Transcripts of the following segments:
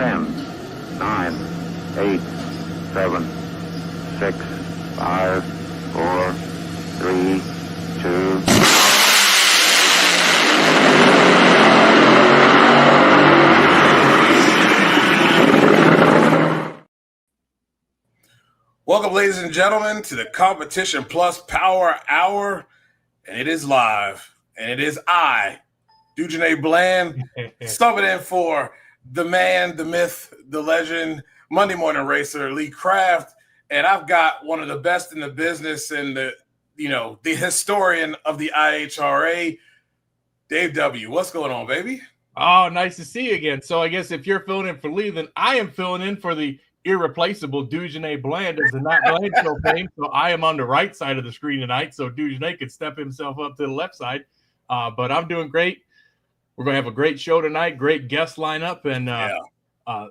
10, 9, 8, 7, 6, 5, 4, 3, 2. Welcome, ladies and gentlemen, to the Competition Plus Power Hour, and it is live, and it is I, Dujane Bland, subbing in for the man, the myth, the legend, Monday Morning Racer, Lee Craft, and I've got one of the best in the business and the historian of the NHRA, Dave W. What's going on, baby? Oh, nice to see you again. So I guess if you're filling in for Lee, then I am filling in for the irreplaceable Dujane Bland as the Not Bland Show fame. So I am on the right side of the screen tonight, so Dujane could step himself up to the left side. But I'm doing great. We're going to have a great show tonight, great guest lineup, and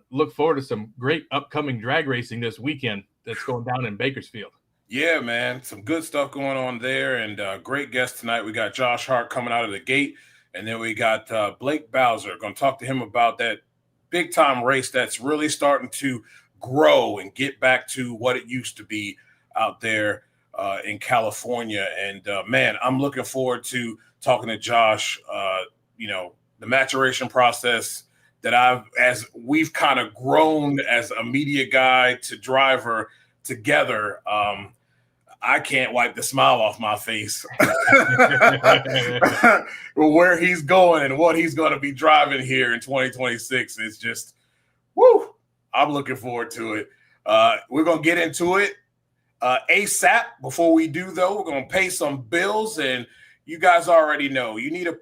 look forward to some great upcoming drag racing this weekend that's going down in Bakersfield. Yeah, man, some good stuff going on there, and great guest tonight. We got Josh Hart coming out of the gate, and then we got Blake Bowser. Going to talk to him about that big-time race that's really starting to grow and get back to what it used to be out there in California. And man, I'm looking forward to talking to Josh. The maturation process that as we've kind of grown as a media guy to driver together. I can't wipe the smile off my face where he's going and what he's going to be driving here in 2026. It's just, woo! I'm looking forward to it. We're going to get into it ASAP. Before we do, though, we're going to pay some bills. And you guys already know you need a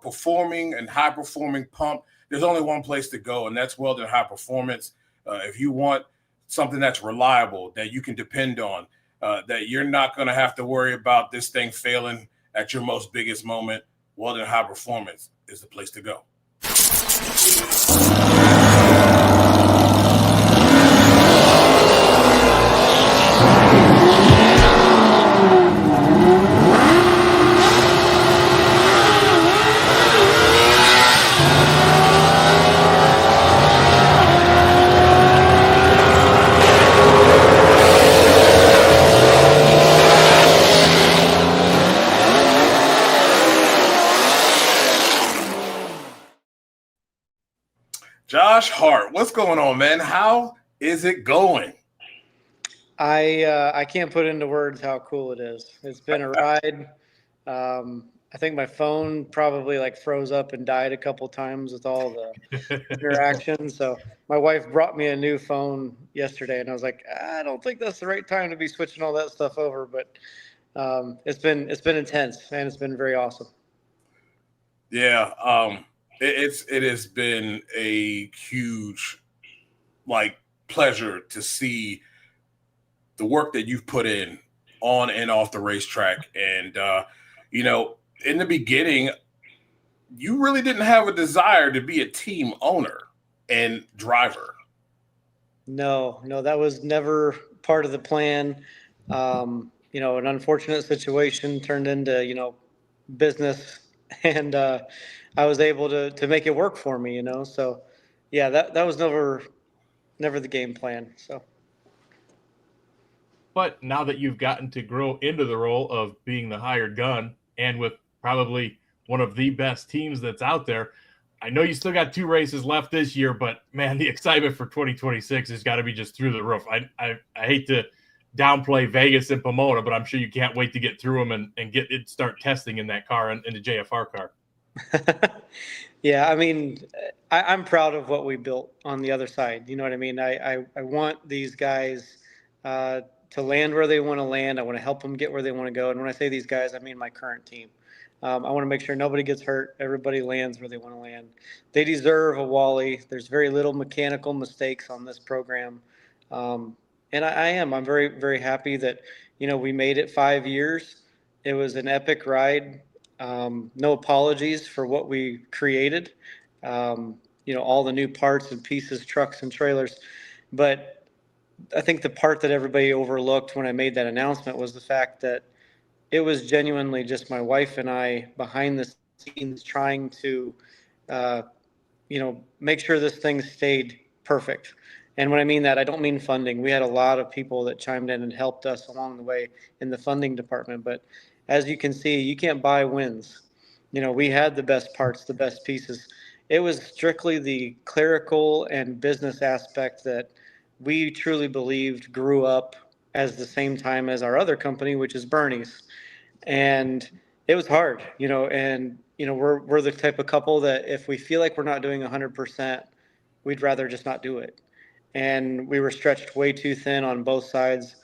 performing and high-performing pump. There's only one place to go, and that's Weldon High Performance. If you want something that's reliable, that you can depend on, that you're not going to have to worry about this thing failing at your most biggest moment, Weldon High Performance is the place to go. Josh Hart, what's going on, man? How is it going? I can't put into words how cool it is. It's been a ride. I think my phone probably froze up and died a couple times with all the interaction. So my wife brought me a new phone yesterday, and I was like, I don't think that's the right time to be switching all that stuff over. But it's been intense, and it's been very awesome. Yeah. It has been a huge pleasure to see the work that you've put in on and off the racetrack. And, in the beginning, you really didn't have a desire to be a team owner and driver. No, that was never part of the plan. An unfortunate situation turned into, business, and I was able to make it work for me, So, yeah, that was never the game plan. So, But now that you've gotten to grow into the role of being the hired gun and with probably one of the best teams that's out there, I know you still got 2 races left this year, but man, the excitement for 2026 has got to be just through the roof. I hate to downplay Vegas and Pomona, but I'm sure you can't wait to get through them and start testing in that car, in the JFR car. Yeah, I mean, I'm proud of what we built on the other side. You know what I mean? I want these guys to land where they want to land. I want to help them get where they want to go. And when I say these guys, I mean my current team. I want to make sure nobody gets hurt. Everybody lands where they want to land. They deserve a Wally. There's very little mechanical mistakes on this program. And I'm very, very happy that, we made it 5 years. It was an epic ride. No apologies for what we created. All the new parts and pieces, trucks and trailers. But I think the part that everybody overlooked when I made that announcement was the fact that it was genuinely just my wife and I behind the scenes trying to, make sure this thing stayed perfect. And when I mean that, I don't mean funding. We had a lot of people that chimed in and helped us along the way in the funding department. But as you can see, you can't buy wins. We had the best parts, the best pieces. It was strictly the clerical and business aspect that we truly believed grew up as the same time as our other company, which is Bernie's. And it was hard, and we're the type of couple that if we feel like we're not doing 100%, we'd rather just not do it. And we were stretched way too thin on both sides.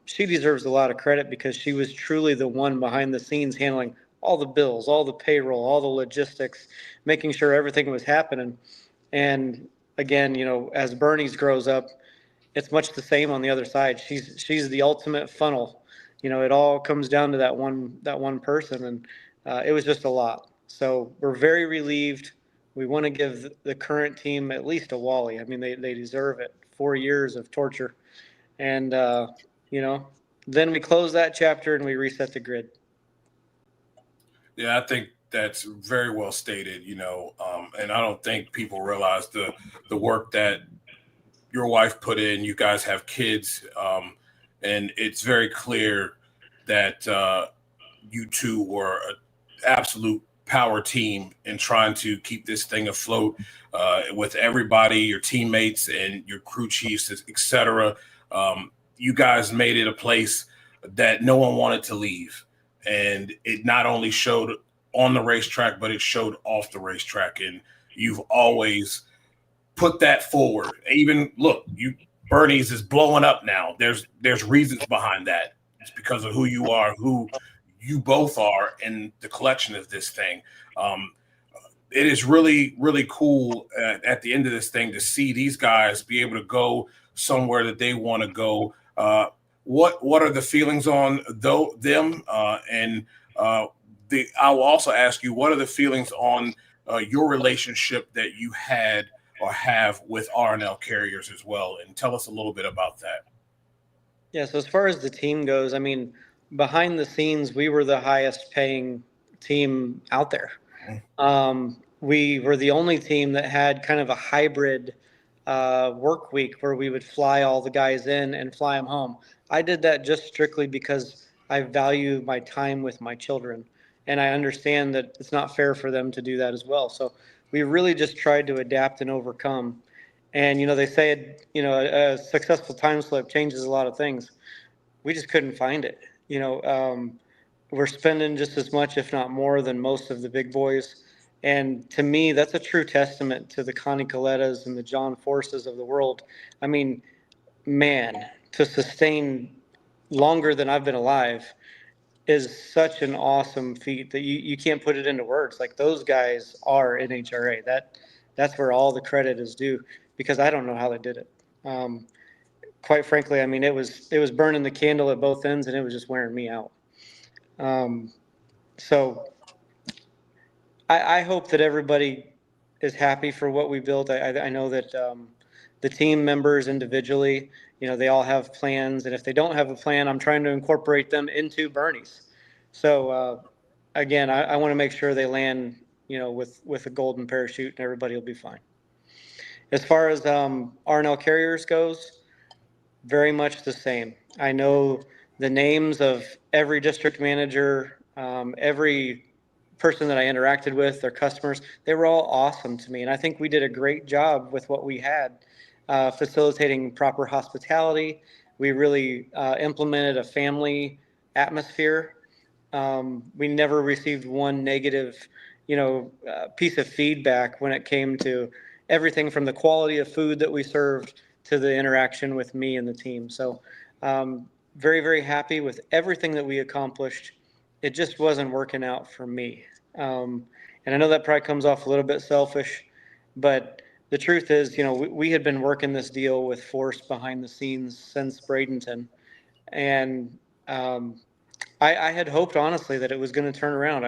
She deserves a lot of credit because she was truly the one behind the scenes handling all the bills, all the payroll, all the logistics, making sure everything was happening. And again, as Bernie's grows up, it's much the same on the other side. She's the ultimate funnel. It all comes down to that one person, and it was just a lot. So we're very relieved. We want to give the current team at least a Wally. I mean, they deserve it. 4 years of torture, and then we close that chapter and we reset the grid. Yeah, I think that's very well stated. And I don't think people realize the work that your wife put in. You guys have kids, and it's very clear that you two were an absolute power team in trying to keep this thing afloat with everybody, your teammates and your crew chiefs, etc. You guys made it a place that no one wanted to leave. And it not only showed on the racetrack, but it showed off the racetrack. And you've always put that forward. Even look, Bernie's is blowing up now. There's reasons behind that. It's because of who you are, who you both are, in the collection of this thing. It is really, really cool at the end of this thing to see these guys be able to go somewhere that they want to go. What are the feelings on them? I will also ask you, what are the feelings on your relationship that you had or have with R&L Carriers as well? And tell us a little bit about that. Yeah, so as far as the team goes, I mean, behind the scenes, we were the highest paying team out there. We were the only team that had kind of a hybrid work week where we would fly all the guys in and fly them home. I did that just strictly because I value my time with my children. And I understand that it's not fair for them to do that as well. So we really just tried to adapt and overcome. And, they say, a successful time slip changes a lot of things. We just couldn't find it. We're spending just as much, if not more, than most of the big boys. And to me, that's a true testament to the Connie Colettas and the John Forces of the world. I mean, man, to sustain longer than I've been alive is such an awesome feat that you can't put it into words. Like, those guys are NHRA. That's where all the credit is due, because I don't know how they did it. Quite frankly, I mean, it was burning the candle at both ends, and it was just wearing me out. So I hope that everybody is happy for what we built. I know that the team members individually, they all have plans, and if they don't have a plan, I'm trying to incorporate them into Bernie's. So again, I want to make sure they land, with a golden parachute, and everybody will be fine. As far as R&L Carriers goes, very much the same. I know the names of every district manager, every person that I interacted with, their customers. They were all awesome to me. And I think we did a great job with what we had, facilitating proper hospitality. We really implemented a family atmosphere. We never received one negative, piece of feedback when it came to everything from the quality of food that we served to the interaction with me and the team. So very, very happy with everything that we accomplished. It just wasn't working out for me. And I know that probably comes off a little bit selfish, but the truth is, we had been working this deal with Force behind the scenes since Bradenton. And I had hoped, honestly, that it was going to turn around.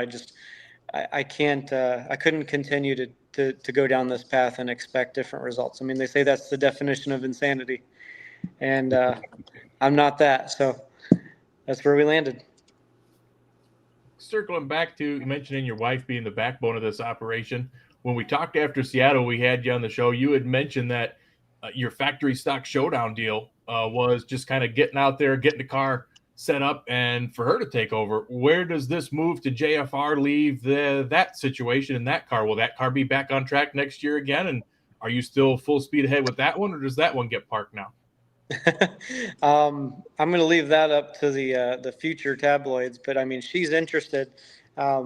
I couldn't continue to go down this path and expect different results. I mean, they say that's the definition of insanity, and I'm not that. So that's where we landed. Circling back to mentioning your wife being the backbone of this operation, when we talked after Seattle, we had you on the show. You had mentioned that your factory stock showdown deal was just kind of getting out there, getting the car set up, and for her to take over. Where does this move to JFR leave that situation in that car? Will that car be back on track next year again? And are you still full speed ahead with that one, or does that one get parked now? I'm going to leave that up to the future tabloids, but I mean, she's interested. I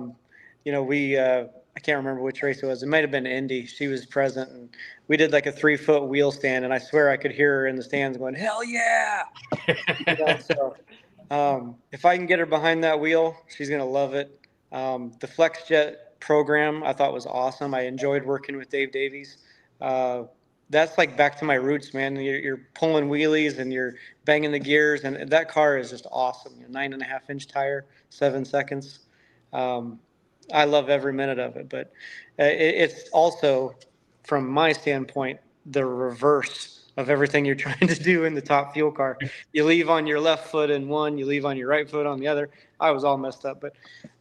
can't remember which race it was. It might have been Indy. She was present, and we did like a 3-foot wheel stand, and I swear I could hear her in the stands going, "Hell yeah!" If I can get her behind that wheel, she's going to love it. The FlexJet program I thought was awesome. I enjoyed working with Dave Davies. That's like back to my roots, man. You're pulling wheelies and you're banging the gears, and that car is just awesome. 9.5-inch tire, 7 seconds. I love every minute of it, but it's also, from my standpoint, the reverse of everything you're trying to do in the top fuel car. You leave on your left foot in one, you leave on your right foot on the other. I was all messed up, but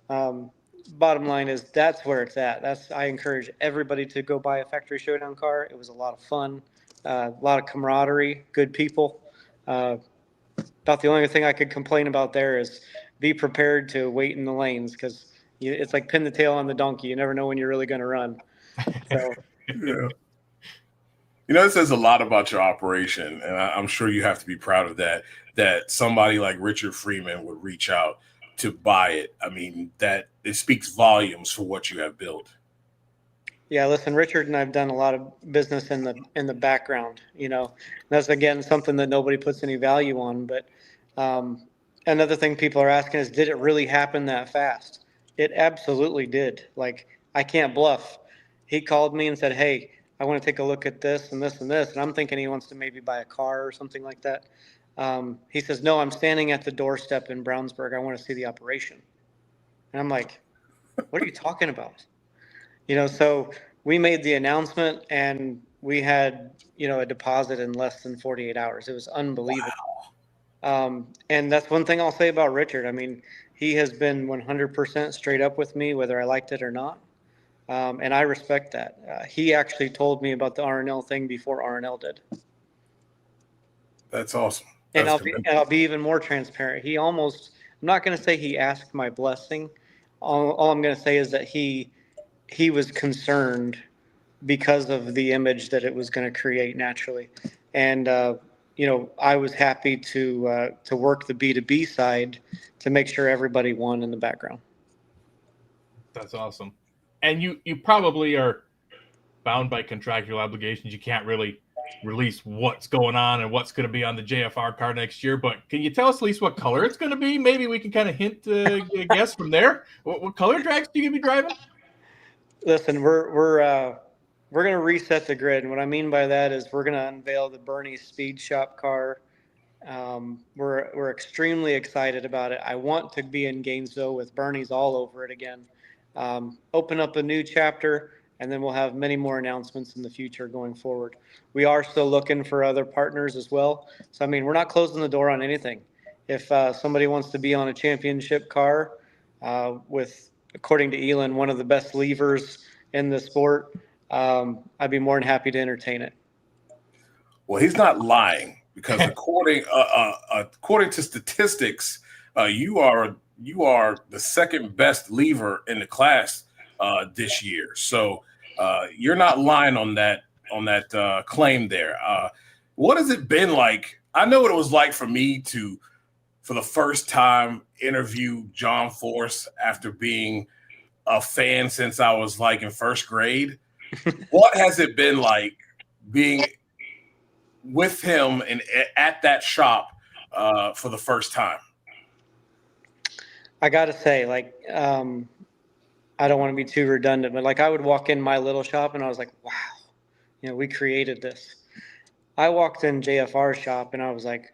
bottom line is that's where it's at. I encourage everybody to go buy a factory showdown car. It was a lot of fun, a lot of camaraderie, good people. About the only thing I could complain about there is be prepared to wait in the lanes, because it's like pin the tail on the donkey. You never know when you're really going to run. So, yeah. It says a lot about your operation, and I'm sure you have to be proud of that somebody like Richard Freeman would reach out to buy it. I mean, that it speaks volumes for what you have built. Yeah, listen, Richard and I've done a lot of business in the background. That's again something that nobody puts any value on. But another thing people are asking is, did it really happen that fast? It absolutely did. Like, I can't bluff. He called me and said, "Hey, I want to take a look at this and this and this," and I'm thinking he wants to maybe buy a car or something like that. He says, "No, I'm standing at the doorstep in Brownsburg. I want to see the operation." And I'm like, "What are you talking about?" So we made the announcement and we had, a deposit in less than 48 hours. It was unbelievable. Wow. And that's one thing I'll say about Richard. I mean, he has been 100% straight up with me, whether I liked it or not. And I respect that. He actually told me about the RNL thing before RNL did. That's awesome. And I'll be even more transparent. I'm not going to say he asked my blessing. All I'm going to say is that he was concerned because of the image that it was going to create naturally. And, I was happy to work the B2B side to make sure everybody won in the background. That's awesome. And you probably are bound by contractual obligations. You can't really release what's going on and what's going to be on the JFR car next year, but can you tell us at least what color it's going to be? Maybe we can kind of hint, guess from there. What color tracks are you going to be driving? Listen, we're going to reset the grid. And what I mean by that is we're going to unveil the Bernie Speed Shop car. We're extremely excited about it. I want to be in Gainesville with Bernie's all over it again. Open up a new chapter, and then we'll have many more announcements in the future going forward. We are still looking for other partners as well. So, I mean, we're not closing the door on anything. If somebody wants to be on a championship car with, according to Elon, one of the best levers in the sport, I'd be more than happy to entertain it. Well, he's not lying, because according to statistics, you are the second best lever in the class this year. So you're not lying on that claim there. What has it been like? I know what it was like for me to, for the first time, interview John Force after being a fan since I was like in first grade. What has it been like being with him and at that shop for the first time? I got to say, like, I don't want to be too redundant, but like I would walk in my little shop and I was like, wow, we created this. I walked in JFR's shop and I was like,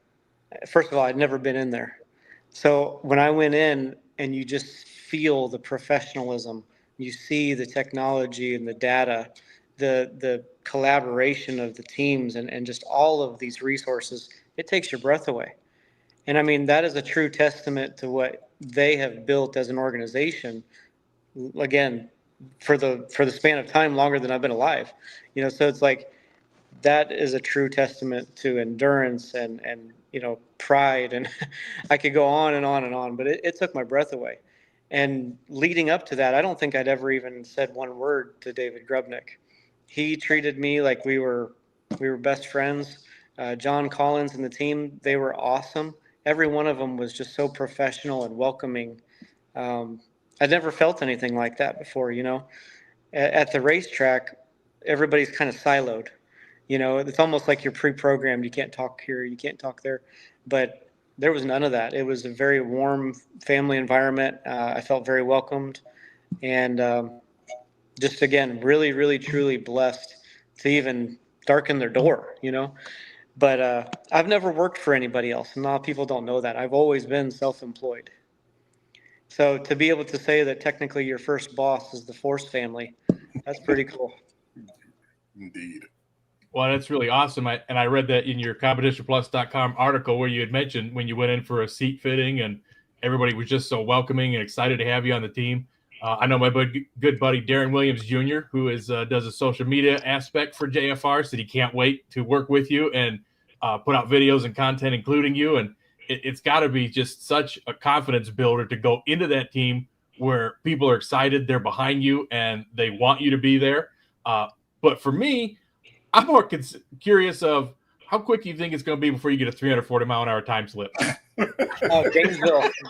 first of all, I'd never been in there. So when I went in and you just feel the professionalism, you see the technology and the data, the collaboration of the teams and just all of these resources, it takes your breath away. And I mean, that is a true testament to what they have built as an organization. Again, for the span of time longer than I've been alive. So it's like that is a true testament to endurance and pride, and I could go on and on and on, but it took my breath away. And leading up to that, I don't think I'd ever even said one word to David Grubnick. He treated me like we were best friends. John Collins and the team, they were awesome. Every one of them was just so professional and welcoming. I'd never felt anything like that before. At the racetrack, everybody's kind of siloed. It's almost like you're pre-programmed. You can't talk here, you can't talk there. But there was none of that. It was a very warm family environment. I felt very welcomed, and just again, really, really, truly blessed to even darken their door. But I've never worked for anybody else, and a lot of people don't know that. I've always been self-employed. So to be able to say that technically your first boss is the Force family, that's pretty cool. Indeed. Well, that's really awesome. I read that in your competitionplus.com article where you had mentioned when you went in for a seat fitting and everybody was just so welcoming and excited to have you on the team. I know my good buddy Darren Williams Jr., who does a social media aspect for JFR, said he can't wait to work with you and put out videos and content, including you. And it's got to be just such a confidence builder to go into that team where people are excited, they're behind you, and they want you to be there. But for me, I'm more curious of how quick you think it's going to be before you get a 340-mile-an-hour time slip. Oh,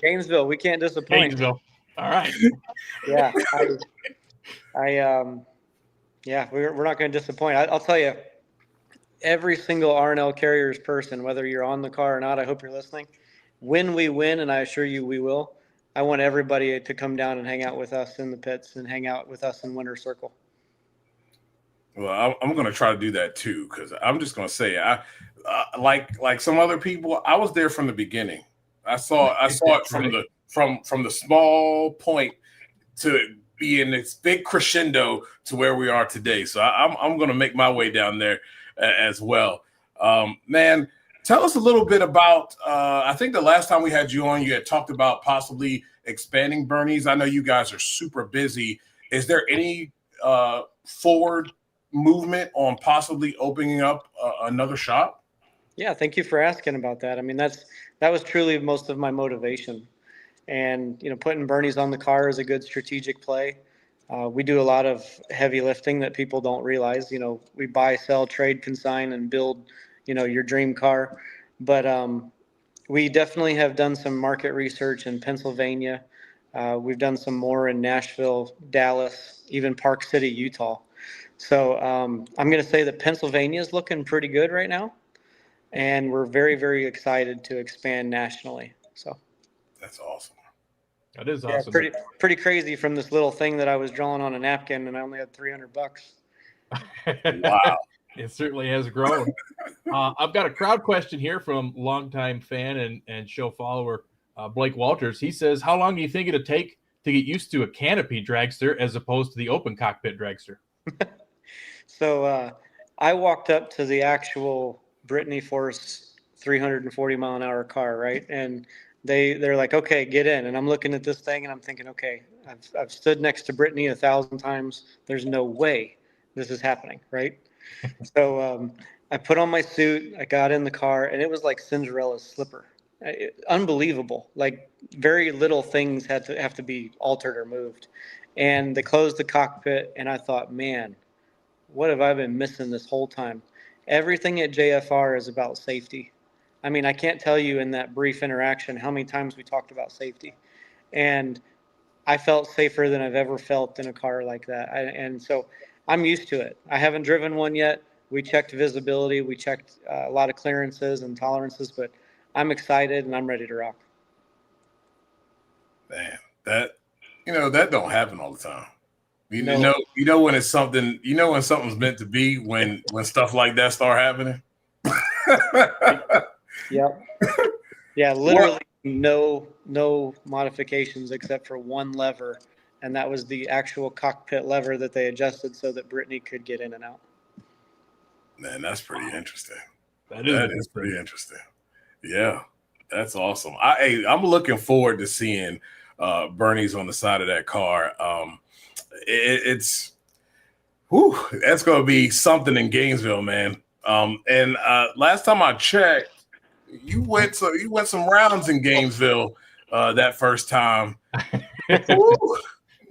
Gainesville, we can't disappoint. Gainesville. All right. Yeah, yeah, we're not going to disappoint. I'll tell you, every single R&L Carriers person, whether you're on the car or not, I hope you're listening. When we win, and I assure you we will, I want everybody to come down and hang out with us in the pits and hang out with us in Winter Circle. Well, I'm going to try to do that too, because I'm just going to say, like some other people, I was there from the beginning. I saw it from the small point to be in this big crescendo to where we are today. So I'm going to make my way down there as well. Man, tell us a little bit about. I think the last time we had you on, you had talked about possibly expanding Bernie's. I know you guys are super busy. Is there any forward movement on possibly opening up another shop? Yeah, thank you for asking about that. I mean, that was truly most of my motivation, and putting Bernie's on the car is a good strategic play. We do a lot of heavy lifting that people don't realize. We buy, sell, trade, consign, and build your dream car. But we definitely have done some market research in Pennsylvania. We've done some more in Nashville, Dallas, even Park City, Utah. So I'm going to say that Pennsylvania is looking pretty good right now, and we're very, very excited to expand nationally. So that's awesome. That is awesome. Pretty crazy from this little thing that I was drawing on a napkin, and I only had $300. Wow. It certainly has grown. I've got a crowd question here from longtime fan and show follower Blake Walters. He says, how long do you think it'll take to get used to a canopy dragster as opposed to the open cockpit dragster? So I walked up to the actual Brittany Force 340-mile-an-hour car, right? And they're like, okay, get in. And I'm looking at this thing and I'm thinking, okay, I've stood next to Brittany 1,000 times. There's no way this is happening, right? So I put on my suit, I got in the car, and it was like Cinderella's slipper. Unbelievable. Like very little things have to be altered or moved. And they closed the cockpit, and I thought, man, what have I been missing this whole time? Everything at JFR is about safety. I mean, I can't tell you in that brief interaction how many times we talked about safety. And I felt safer than I've ever felt in a car like that. And so I'm used to it. I haven't driven one yet. We checked visibility. We checked a lot of clearances and tolerances, but I'm excited and I'm ready to rock. Man, that don't happen all the time. You know when it's something, when something's meant to be, when stuff like that start happening. Yep. Yeah, literally no modifications except for one lever, and that was the actual cockpit lever that they adjusted so that Brittany could get in and out. Man, that's pretty interesting. That is pretty interesting. Yeah, that's awesome. I'm looking forward to seeing Bernie's on the side of that car. it's that's going to be something in Gainesville, man. And last time I checked, you went some rounds in Gainesville that first time. Woo,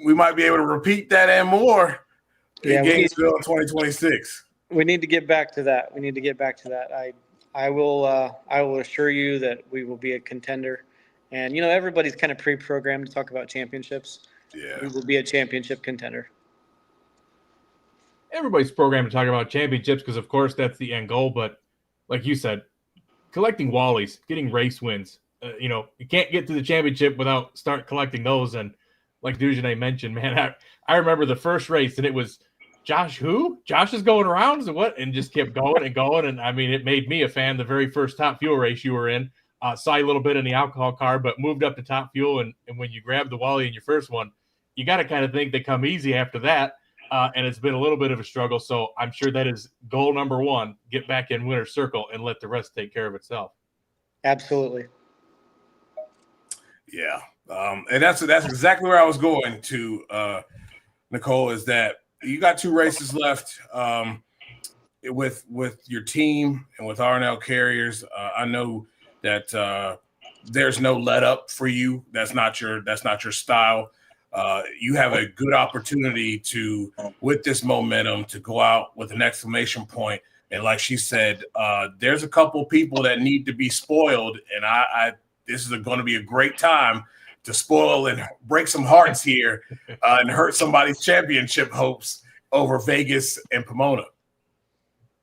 we might be able to repeat that and more in Gainesville in 2026. We need to get back to that. I will assure you that we will be a contender. And, everybody's kind of pre-programmed to talk about championships. Yeah. We will be a championship contender. Everybody's programmed to talk about championships because, of course, that's the end goal. But like you said, collecting Wallies, getting race wins, you can't get to the championship without start collecting those. And like Dujanay mentioned, man, I remember the first race and it was Josh is going around and what? And just kept going and going. And I mean, it made me a fan. The very first Top Fuel race you were in, saw you a little bit in the alcohol car, but moved up to Top Fuel. And when you grabbed the Wally in your first one, you got to kind of think they come easy after that. And it's been a little bit of a struggle. So I'm sure that is goal number one, get back in winner's circle and let the rest take care of itself. Absolutely. Yeah. And that's exactly where I was going to, Nicole, is that you got 2 races left with your team and with R&L Carriers. I know that there's no let up for you. That's not your style. You have a good opportunity to, with this momentum, to go out with an exclamation point. And like she said, there's a couple people that need to be spoiled. And this is going to be a great time to spoil and break some hearts here and hurt somebody's championship hopes over Vegas and Pomona.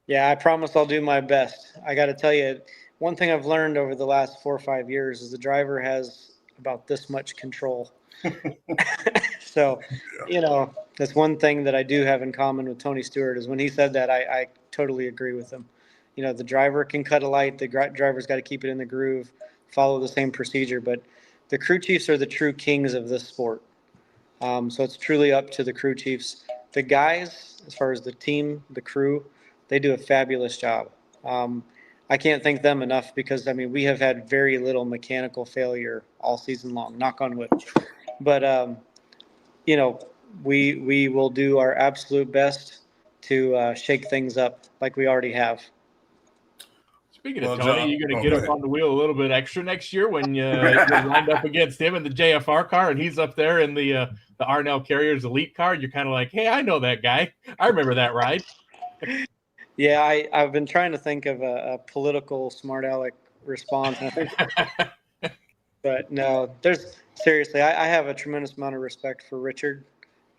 Yeah, I promise I'll do my best. I got to tell you, one thing I've learned over the last 4 or 5 years is the driver has about this much control. So, that's one thing that I do have in common with Tony Stewart is when he said that, I totally agree with him. The driver can cut a light. The driver's got to keep it in the groove, follow the same procedure. But the crew chiefs are the true kings of this sport. So it's truly up to the crew chiefs. The guys, as far as the team, the crew, they do a fabulous job. I can't thank them enough because, we have had very little mechanical failure all season long, knock on wood. But, we will do our absolute best to shake things up like we already have. Speaking of Tony, you're going to get up on the wheel a little bit extra next year when you're lined up against him in the JFR car and he's up there in the R&L Carriers Elite car. You're kind of like, hey, I know that guy. I remember that ride. Yeah, I've been trying to think of a political smart aleck response. And I think, but no, seriously, I have a tremendous amount of respect for Richard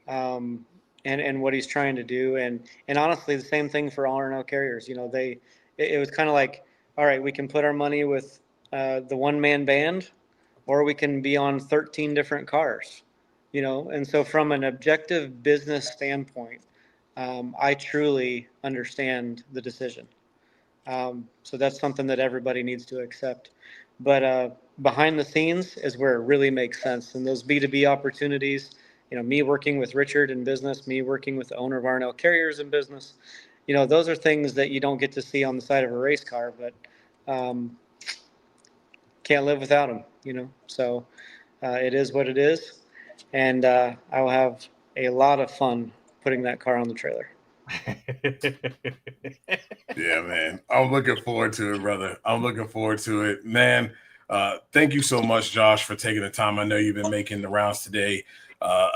and what he's trying to do. And honestly, the same thing for R&L Carriers. It was kind of like, all right, we can put our money with the one-man band, or we can be on 13 different cars, And so from an objective business standpoint, I truly understand the decision. So that's something that everybody needs to accept. But behind the scenes is where it really makes sense. And those B2B opportunities, me working with Richard in business, me working with the owner of R&L Carriers in business, those are things that you don't get to see on the side of a race car, but can't live without them, So it is what it is. And I will have a lot of fun putting that car on the trailer. Yeah, man. I'm looking forward to it, brother. I'm looking forward to it, man. Thank you so much, Josh, for taking the time. I know you've been making the rounds today.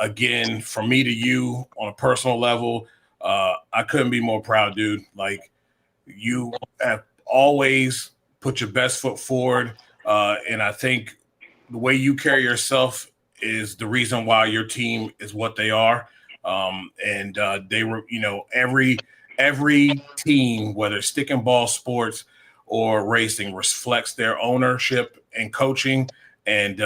Again, from me to you on a personal level, I couldn't be more proud, dude. Like, you have always put your best foot forward. And I think the way you carry yourself is the reason why your team is what they are. And they were, every team, whether stick and ball sports or racing, reflects their ownership and coaching and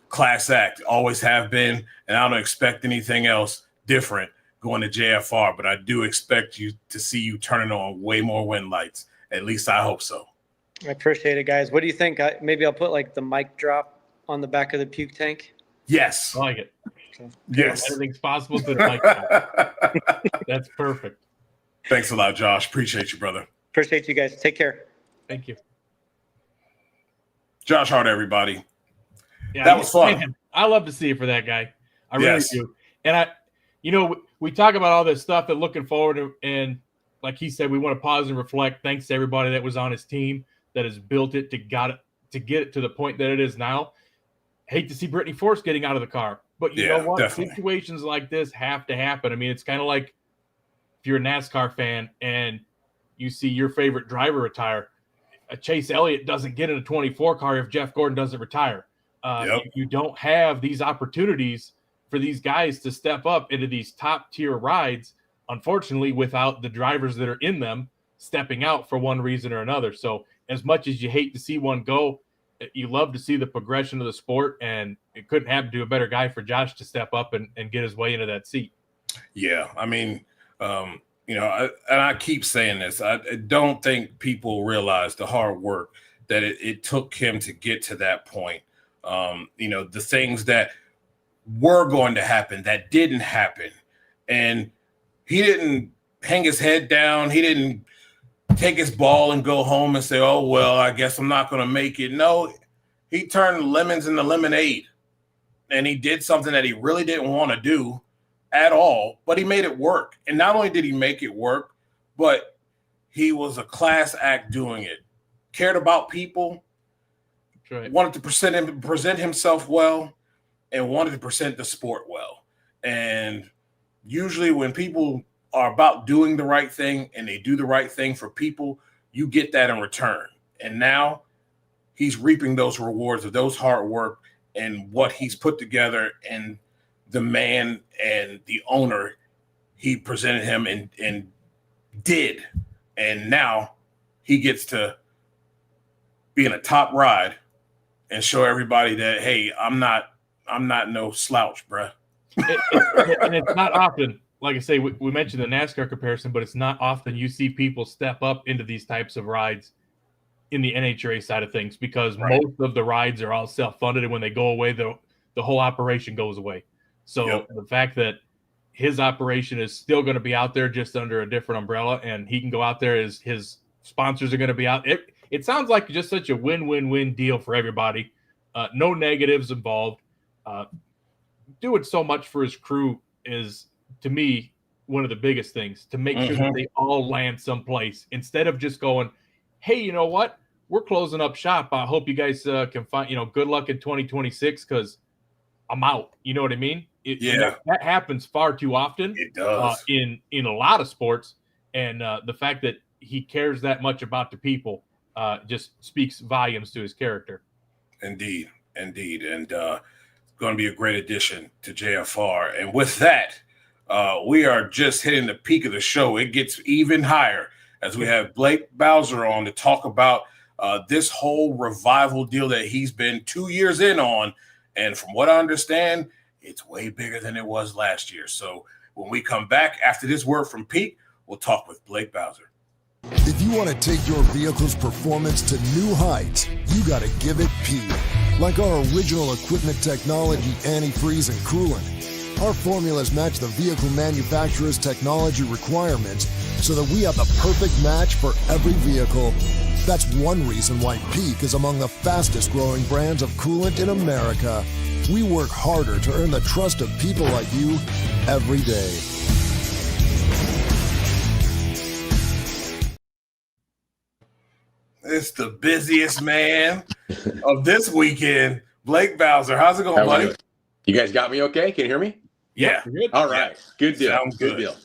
class act, always have been. And I don't expect anything else different going to JFR, but I do expect to see you turning on way more win lights. At least I hope so. I appreciate it, guys. What do you think? Maybe I'll put like the mic drop on the back of the puke tank. Yes. I like it. Okay. Yes. Anything's possible to the mic drop. That's perfect. Thanks a lot, Josh. Appreciate you, brother. Appreciate you guys. Take care. Thank you. Josh Hart, everybody. Yeah, that was fun. Man, I love to see it for that guy. I really do. And we talk about all this stuff and looking forward, and like he said, we want to pause and reflect. Thanks to everybody that was on his team that has built it to get it to the point that it is now. Hate to see Brittany Force getting out of the car, but you know what? Definitely. Situations like this have to happen. I mean, it's kind of like if you're a NASCAR fan and you see your favorite driver retire. Chase Elliott doesn't get in a 24 car if Jeff Gordon doesn't retire. You don't have these opportunities for these guys to step up into these top tier rides, unfortunately, without the drivers that are in them stepping out for one reason or another. So as much as you hate to see one go, you love to see the progression of the sport, and it couldn't happen to a better guy for Josh to step up and get his way into that seat. Yeah. I mean, I keep saying this. I don't think people realize the hard work that it took him to get to that point. The things that were going to happen that didn't happen. And he didn't hang his head down. He didn't take his ball and go home and say, oh, well, I guess I'm not going to make it. No, he turned lemons into lemonade. And he did something that he really didn't want to do at all, but he made it work. And not only did he make it work, but he was a class act doing it. Cared about people, right. Wanted to present himself well, and wanted to present the sport well. And usually when people are about doing the right thing and they do the right thing for people, you get that in return. And now he's reaping those rewards of those hard work and what he's put together, and the man and the owner he presented him and did. And now he gets to be in a top ride and show everybody that, hey, I'm not no slouch, bruh. And it's not often, like I say, we mentioned the NASCAR comparison, but it's not often you see people step up into these types of rides in the NHRA side of things, because most of the rides are all self-funded, and when they go away, the whole operation goes away. So the fact that his operation is still going to be out there just under a different umbrella, and he can go out there as his sponsors are going to be out. It sounds like just such a win-win-win deal for everybody. No negatives involved. Doing so much for his crew is, to me, one of the biggest things, to make sure that they all land someplace instead of just going, hey, you know what? We're closing up shop. I hope you guys can find, good luck in 2026 because I'm out. You know what I mean? That happens far too often. It does. In a lot of sports. And the fact that he cares that much about the people just speaks volumes to his character. Indeed. And going to be a great addition to JFR. And with that, we are just hitting the peak of the show. It gets even higher as we have Blake Bowser on to talk about this whole revival deal that he's been 2 years in on. And from what I understand, it's way bigger than it was last year. So when we come back after this word from Pete, we'll talk with Blake Bowser. If you want to take your vehicle's performance to new heights, you got to give it P. Like our original equipment technology, antifreeze, and coolant. Our formulas match the vehicle manufacturer's technology requirements so that we have the perfect match for every vehicle. That's one reason why Peak is among the fastest growing brands of coolant in America. We work harder to earn the trust of people like you every day. It's the busiest man of this weekend, Blake Bowser. How's it going, buddy? You guys got me okay? Can you hear me? Yeah. All right. Yeah. Good deal. Sounds good. Deal.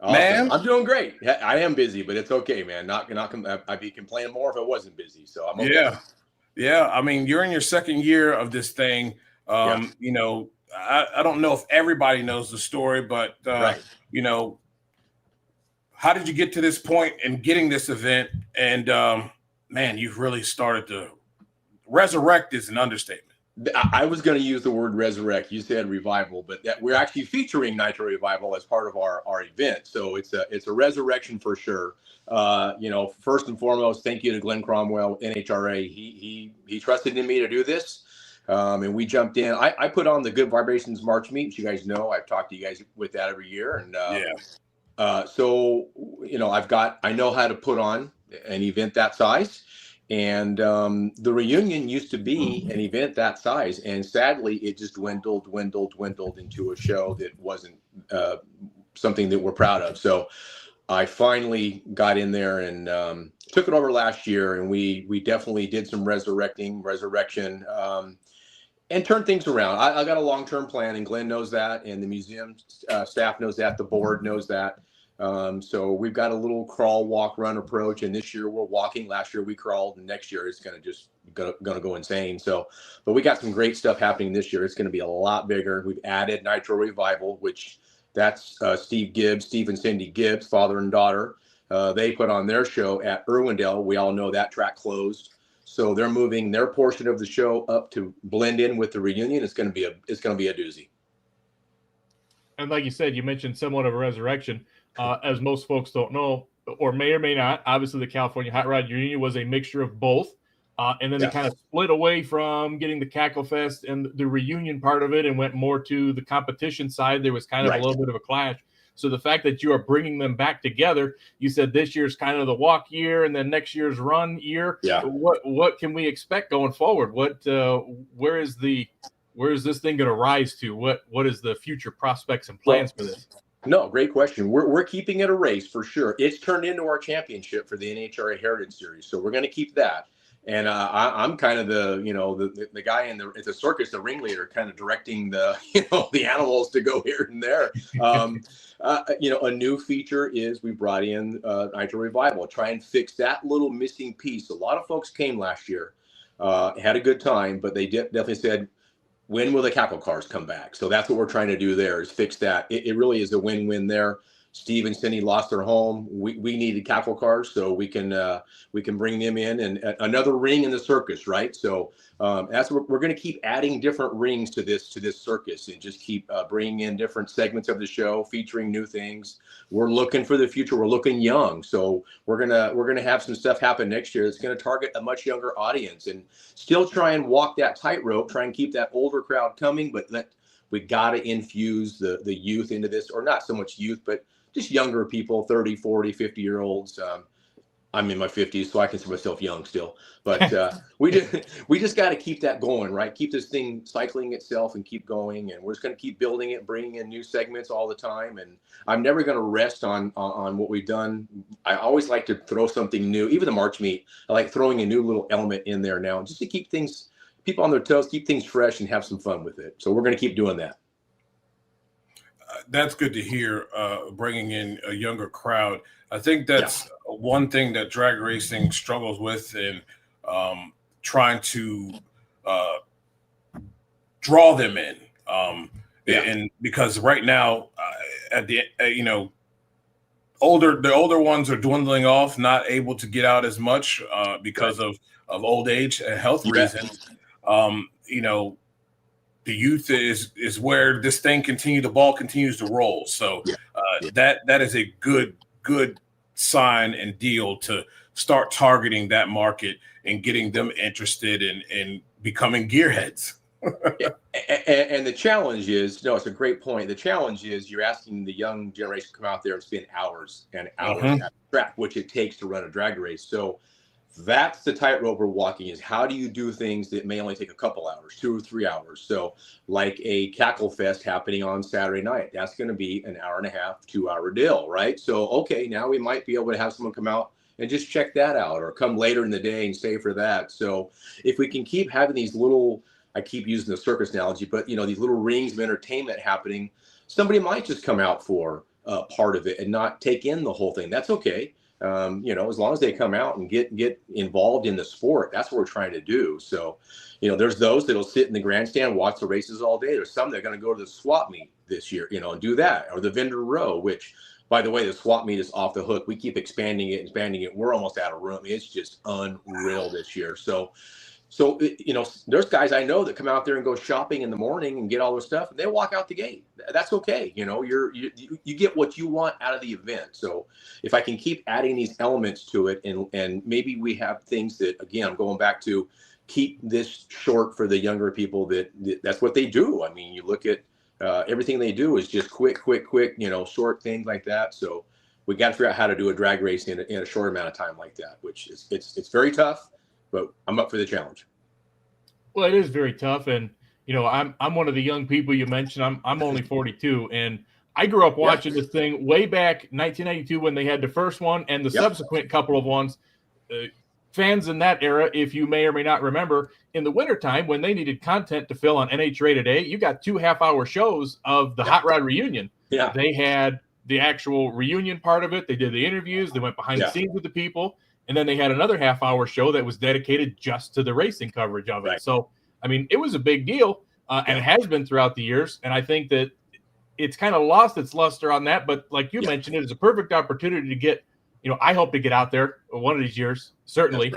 Awesome. Man, I'm doing great. I am busy, but it's okay, man. I'd be complaining more if I wasn't busy. So I'm okay. Yeah. I mean, you're in your second year of this thing. I don't know if everybody knows the story, but how did you get to this point in getting this event? And man, you've really started to resurrect is an understatement. I was going to use the word resurrect. You said revival, but we're actually featuring Nitro Revival as part of our event. So it's a resurrection for sure. First and foremost, thank you to Glenn Cromwell, NHRA. He trusted in me to do this. And we jumped in. I put on the Good Vibrations March meet. You guys know I've talked to you guys with that every year. And I know how to put on an event that size. And the reunion used to be an event that size, and sadly, it just dwindled into a show that wasn't something that we're proud of. So I finally got in there and took it over last year, and we definitely did some resurrection, and turned things around. I got a long-term plan, and Glenn knows that, and the museum staff knows that, the board knows that. So we've got a little crawl, walk, run approach, and this year we're walking. Last year we crawled, and next year it's going to go insane. So, but we got some great stuff happening this year. It's going to be a lot bigger. We've added Nitro Revival, which that's Steve and Cindy Gibbs, father and daughter. They put on their show at Irwindale. We all know that track closed, so they're moving their portion of the show up to blend in with the reunion. It's going to be a doozy. And like you said, you mentioned somewhat of a resurrection. As most folks don't know, or may not, obviously the California Hot Rod Reunion was a mixture of both. And then they kind of split away from getting the Cackle Fest and the reunion part of it and went more to the competition side. There was kind of a little bit of a clash. So the fact that you are bringing them back together, you said this year's kind of the walk year and then next year's run year. Yeah. What can we expect going forward? Where is this thing going to rise to? What is the future prospects and plans for this? No, great question. We're keeping it a race for sure. It's turned into our championship for the NHRA Heritage Series, so we're going to keep that. And I'm kind of the guy at the circus, the ringleader, kind of directing the animals to go here and there. A new feature is we brought in Nitro Revival, try and fix that little missing piece. A lot of folks came last year, had a good time, but they definitely said, when will the Cackle cars come back? So that's what we're trying to do there, is fix that. It really is a win-win there. Steve and Cindy lost their home. We needed Cackle cars, so we can bring them in, and another ring in the circus, right? So that's what we're going to keep adding different rings to this circus, and just keep bringing in different segments of the show, featuring new things. We're looking for the future. We're looking young, so we're gonna have some stuff happen next year that's going to target a much younger audience, and still try and walk that tightrope, try and keep that older crowd coming, but we got to infuse the youth into this, or not so much youth, but just younger people, 30, 40, 50-year-olds. I'm in my 50s, so I consider myself young still. But we just got to keep that going, right? Keep this thing cycling itself and keep going. And we're just going to keep building it, bringing in new segments all the time. And I'm never going to rest on what we've done. I always like to throw something new. Even the March meet, I like throwing a new little element in there now, just to keep people on their toes, keep things fresh, and have some fun with it. So we're going to keep doing that. That's good to hear, bringing in a younger crowd. I think that's one thing that drag racing struggles with, in trying to draw them in. And because right now, at the the older ones are dwindling off, not able to get out as much because of old age and health reasons. The youth is where this thing the ball continues to roll. So that is a good sign and deal to start targeting that market and getting them interested in becoming gearheads. And the challenge is, it's a great point. The challenge is you're asking the young generation to come out there and spend hours and hours at the track, which it takes to run a drag race. So that's the tightrope we're walking, is how do you do things that may only take a couple hours, 2 or 3 hours. So like a Cackle Fest happening on Saturday night, that's going to be an hour and a half, 2-hour deal, right? So, okay, now we might be able to have someone come out and just check that out, or come later in the day and stay for that. So if we can keep having these little, I keep using the circus analogy, but these little rings of entertainment happening, somebody might just come out for part of it and not take in the whole thing. That's okay. As long as they come out and get involved in the sport, that's what we're trying to do. So, there's those that'll sit in the grandstand, watch the races all day. There's some that are going to go to the swap meet this year, and do that, or the vendor row, which, by the way, the swap meet is off the hook. We keep expanding it. We're almost out of room. It's just unreal this year. So, there's guys I know that come out there and go shopping in the morning and get all their stuff, and they walk out the gate. That's okay. You get what you want out of the event. So if I can keep adding these elements to it, and maybe we have things that, again, I'm going back to, keep this short for the younger people, that's what they do. I mean, you look at everything they do is just quick, short things like that. So we got to figure out how to do a drag race in a short amount of time like that, which is it's very tough. but I'm up for the challenge. Well, it is very tough, and I'm one of the young people you mentioned. I'm only 42, and I grew up watching this thing way back 1992 when they had the first one and the subsequent couple of ones. Fans in that era, if you may or may not remember, in the wintertime when they needed content to fill on NHRA Today, you got 2 half-hour shows of the Hot Rod reunion. Yeah. They had the actual reunion part of it. They did the interviews. They went behind the scenes with the people. And then they had another half-hour show that was dedicated just to the racing coverage of it. Right. So, I mean, it was a big deal, and it has been throughout the years. And I think that it's kind of lost its luster on that. But like you mentioned, it is a perfect opportunity to get, I hope to get out there one of these years, certainly,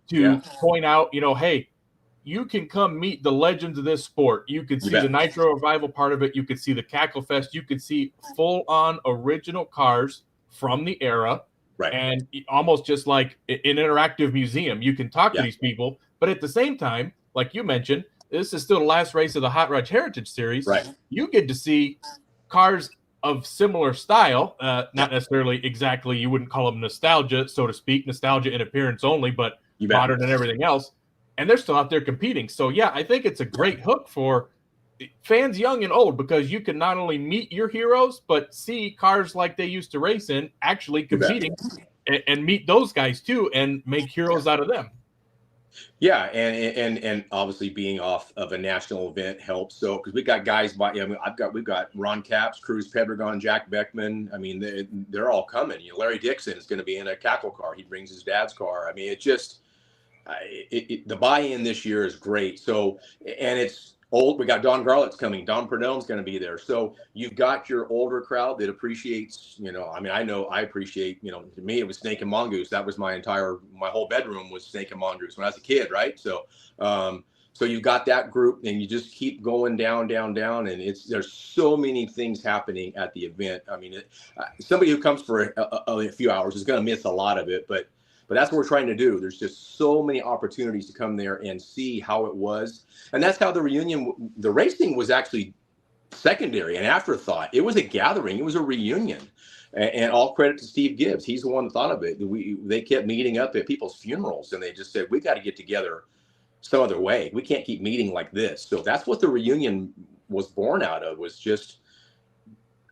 to point out, hey, you can come meet the legends of this sport. You could see the Nitro Revival part of it. You could see the Cackle Fest. You could see full-on original cars from the era. Right. And almost just like an interactive museum. You can talk to these people. But at the same time, like you mentioned, this is still the last race of the Hot Rod Heritage Series. Right. You get to see cars of similar style, not necessarily exactly, you wouldn't call them nostalgia, so to speak, nostalgia in appearance only, but modern and everything else. And they're still out there competing. So, yeah, I think it's a great hook for fans young and old, because you can not only meet your heroes, but see cars like they used to race in actually competing and meet those guys too and make heroes out of them. Yeah, and obviously being off of a national event helps. So because we got guys we've got Ron Capps, Cruz Pedregon, Jack Beckman. I mean, they're all coming. Larry Dixon is going to be in a Cackle car. He brings his dad's car. I mean, it just the buy-in this year is great. So, and it's old. We got Don Garlett's coming. Don Perdone's going to be there. So you've got your older crowd that appreciates, I appreciate, to me, it was Snake and Mongoose. That was my whole bedroom was Snake and Mongoose when I was a kid. Right. So, so you've got that group and you just keep going down. And there's so many things happening at the event. I mean, somebody who comes for a few hours is going to miss a lot of it, but that's what we're trying to do. There's just so many opportunities to come there and see how it was. And that's how the racing was actually secondary, an afterthought. It was a gathering. It was a reunion. And all credit to Steve Gibbs. He's the one that thought of it. They kept meeting up at people's funerals, and they just said, we got to get together some other way. We can't keep meeting like this. So that's what the reunion was born out of, was just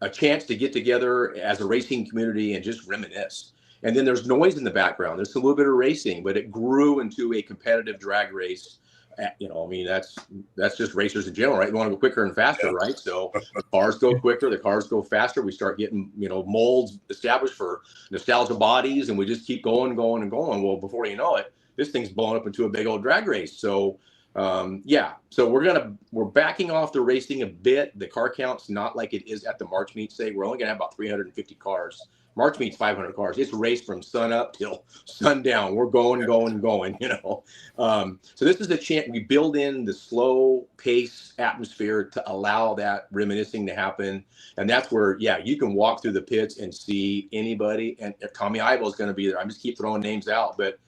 a chance to get together as a racing community and just reminisce. And then there's noise in the background. There's a little bit of racing, but it grew into a competitive drag race. That's just racers in general, right? They want to go quicker and faster, right? So the cars go quicker, the cars go faster. We start getting, molds established for nostalgia bodies, and we just keep going. Well, before you know it, this thing's blown up into a big old drag race. So, so we're backing off the racing a bit. The car count's not like it is at the March meet. Say we're only gonna have about 350 cars. March meets 500 cars. It's raced from sun up till sundown. We're going. So this is the chance. We build in the slow pace atmosphere to allow that reminiscing to happen. And that's where, you can walk through the pits and see anybody. And Tommy Ivo is going to be there. I'm just keep throwing names out, but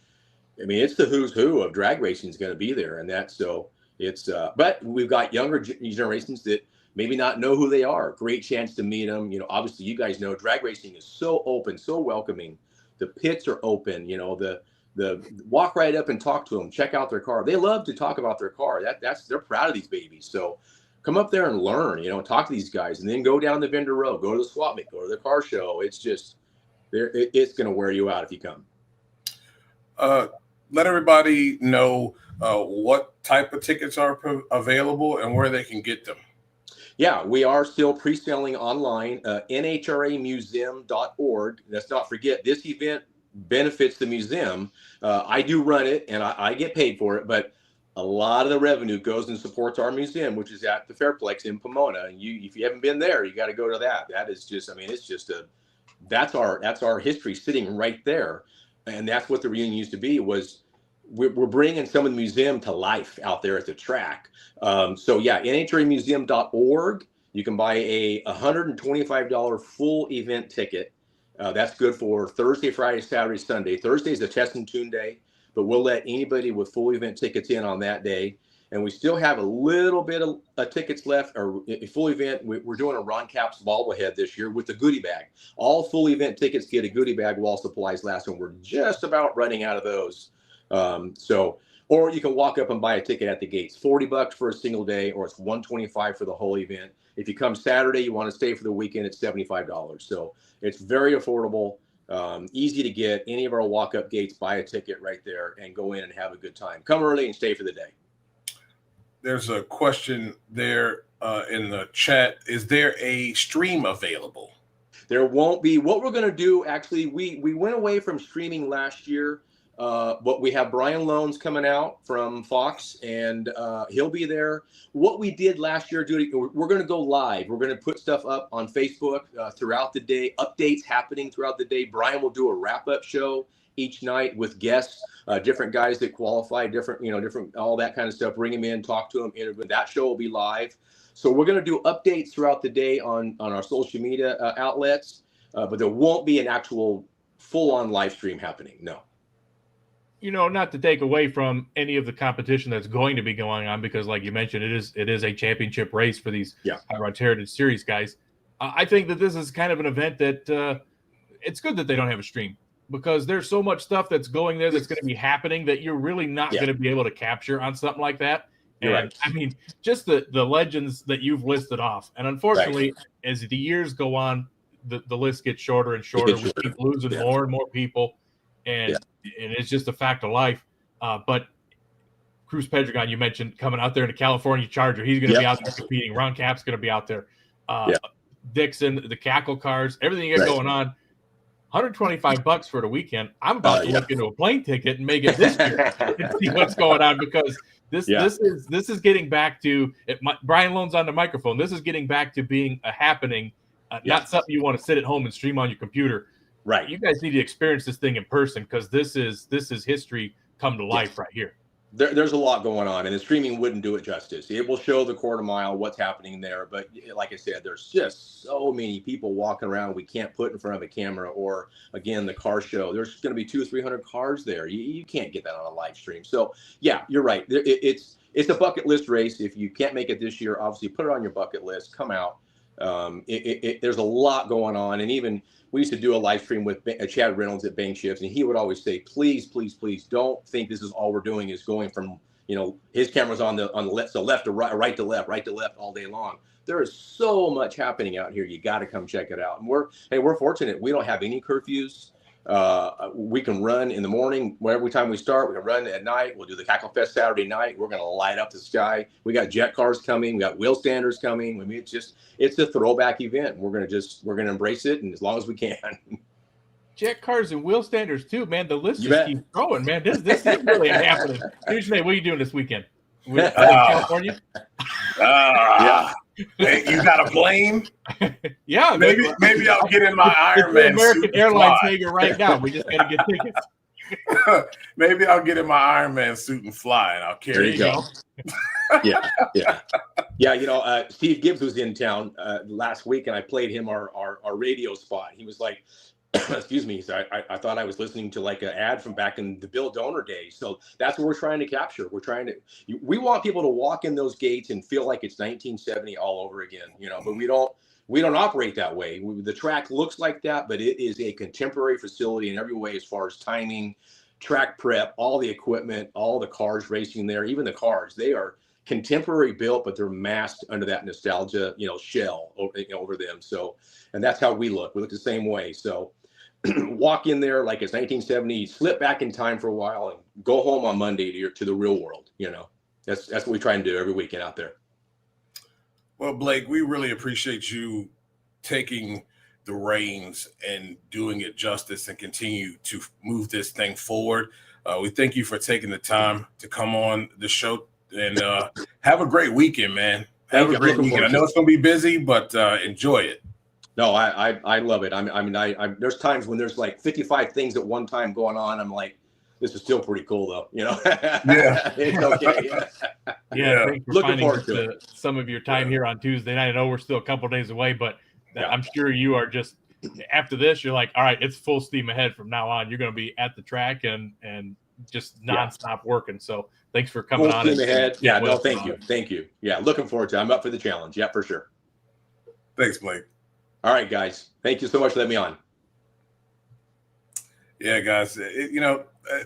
I mean, it's the who's who of drag racing is going to be there. And that's, so it's, but we've got younger generations that maybe not know who they are. Great chance to meet them. Obviously you guys know drag racing is so open, so welcoming. The pits are open, the walk right up and talk to them, check out their car. They love to talk about their car. They're proud of these babies. So come up there and learn, talk to these guys, and then go down the vendor row, go to the swap meet, go to the car show. It's just, it's going to wear you out if you come. Let everybody know what type of tickets are available and where they can get them. Yeah, we are still pre-selling online, NHRAmuseum.org. Let's not forget, this event benefits the museum. I do run it, and I get paid for it, but a lot of the revenue goes and supports our museum, which is at the Fairplex in Pomona. And if you haven't been there, you got to go to that. That is just, it's just that's our history sitting right there. And that's what the reunion used to be, was we're bringing some of the museum to life out there at the track. NHRAmuseum.org. You can buy a $125 full event ticket. That's good for Thursday, Friday, Saturday, Sunday. Thursday is the test and tune day, but we'll let anybody with full event tickets in on that day. And we still have a little bit of tickets left, or a full event. We're doing a Ron Capps bobblehead this year with the goodie bag. All full event tickets get a goodie bag while supplies last, and we're just about running out of those. Or you can walk up and buy a ticket at the gates. $40 for a single day, or it's $125 for the whole event. If you come Saturday, you want to stay for the weekend, it's $75. So it's very affordable, easy to get. Any of our walk-up gates, buy a ticket right there and go in and have a good time. Come early and stay for the day. There's a question there in the chat. Is there a stream available? There won't be. What we're going to do, actually, we went away from streaming last year. But we have Brian Loans coming out from Fox, and he'll be there. What we did last year, we're going to go live. We're going to put stuff up on Facebook throughout the day, updates happening throughout the day. Brian will do a wrap-up show each night with guests, different guys that qualify, different, all that kind of stuff. Bring them in, talk to them, interview. That show will be live. So we're going to do updates throughout the day on our social media outlets, but there won't be an actual full-on live stream happening. No. Not to take away from any of the competition that's going to be going on, because like you mentioned, it is a championship race for these High Rods Heritage Series guys. I think that this is kind of an event that it's good that they don't have a stream, because there's so much stuff that's going there that's going to be happening that you're really not going to be able to capture on something like that. And right. I mean, just the legends that you've listed off. And unfortunately, as the years go on, the list gets shorter and shorter. We keep losing more and more people. And it's just a fact of life. But Cruz Pedregon, you mentioned, coming out there in a California Charger. He's going to be out there competing. Ron Cap's going to be out there. Dixon, the Cackle cars, everything you got going on. $125 for the weekend. I'm about to look into a plane ticket and make it this year and see what's going on, because this is getting back to Brian Lone's on the microphone. This is getting back to being a happening, not something you want to sit at home and stream on your computer. Right. You guys need to experience this thing in person, because this is history come to life right here. There's a lot going on, and the streaming wouldn't do it justice. It will show the quarter mile, what's happening there. But like I said, there's just so many people walking around we can't put in front of a camera, or again, the car show. There's going to be 200 or 300 cars there. You can't get that on a live stream. So yeah, you're right. It's a bucket list race. If you can't make it this year, obviously put it on your bucket list. Come out. There's a lot going on, and even we used to do a live stream with Chad Reynolds at Bang Shifts, and he would always say, please, please, please don't think this is all we're doing is going from, his camera's on the left, so left to right to left all day long. There is so much happening out here. You got to come check it out. And we're fortunate. We don't have any curfews. We can run in the morning, every time we start. We can run at night. We'll do the Cackle Fest Saturday night. We're going to light up the sky. We got jet cars coming. We got wheel standers coming. I mean, it's a throwback event. We're going to embrace it, and as long as we can. Jet cars and wheel standers too, man. The list just keeps growing, man. This is really happening. What are you doing this weekend? California? Hey, you got a plane? Yeah, maybe I'll get in my Iron Man American suit. Airlines Hager right now. We just got to get tickets. Maybe I'll get in my Iron Man suit and fly, and I'll carry you. Yeah. Steve Gibbs was in town last week, and I played him our radio spot. He was like, excuse me. So I thought I was listening to like an ad from back in the Bill Donor days. So that's what we're trying to capture. We want people to walk in those gates and feel like it's 1970 all over again, but we don't operate that way. The track looks like that, but it is a contemporary facility in every way, as far as timing, track prep, all the equipment, all the cars racing there, even the cars, they are contemporary built, but they're masked under that nostalgia, shell over them. So, and that's how we look. We look the same way. So walk in there like it's 1970, slip back in time for a while, and go home on Monday to the real world. That's what we try and do every weekend out there. Well, Blake, we really appreciate you taking the reins and doing it justice and continue to move this thing forward. We thank you for taking the time to come on the show, and have a great weekend, man. Have a great weekend. I know it's going to be busy, but enjoy it. No, I love it. I mean, there's times when there's like 55 things at one time going on. I'm like, this is still pretty cool, though. Yeah. It's okay. Yeah. Thanks for Looking forward to some of your time here on Tuesday night. I know we're still a couple days away, but I'm sure you are just, after this, you're like, all right, it's full steam ahead from now on. You're going to be at the track and just nonstop working. So thanks for coming on. Full steam ahead. Yeah, no, thank you. Thank you. Yeah, looking forward to it. I'm up for the challenge. Yeah, for sure. Thanks, Blake. All right, guys. Thank you so much for letting me on. Yeah, guys.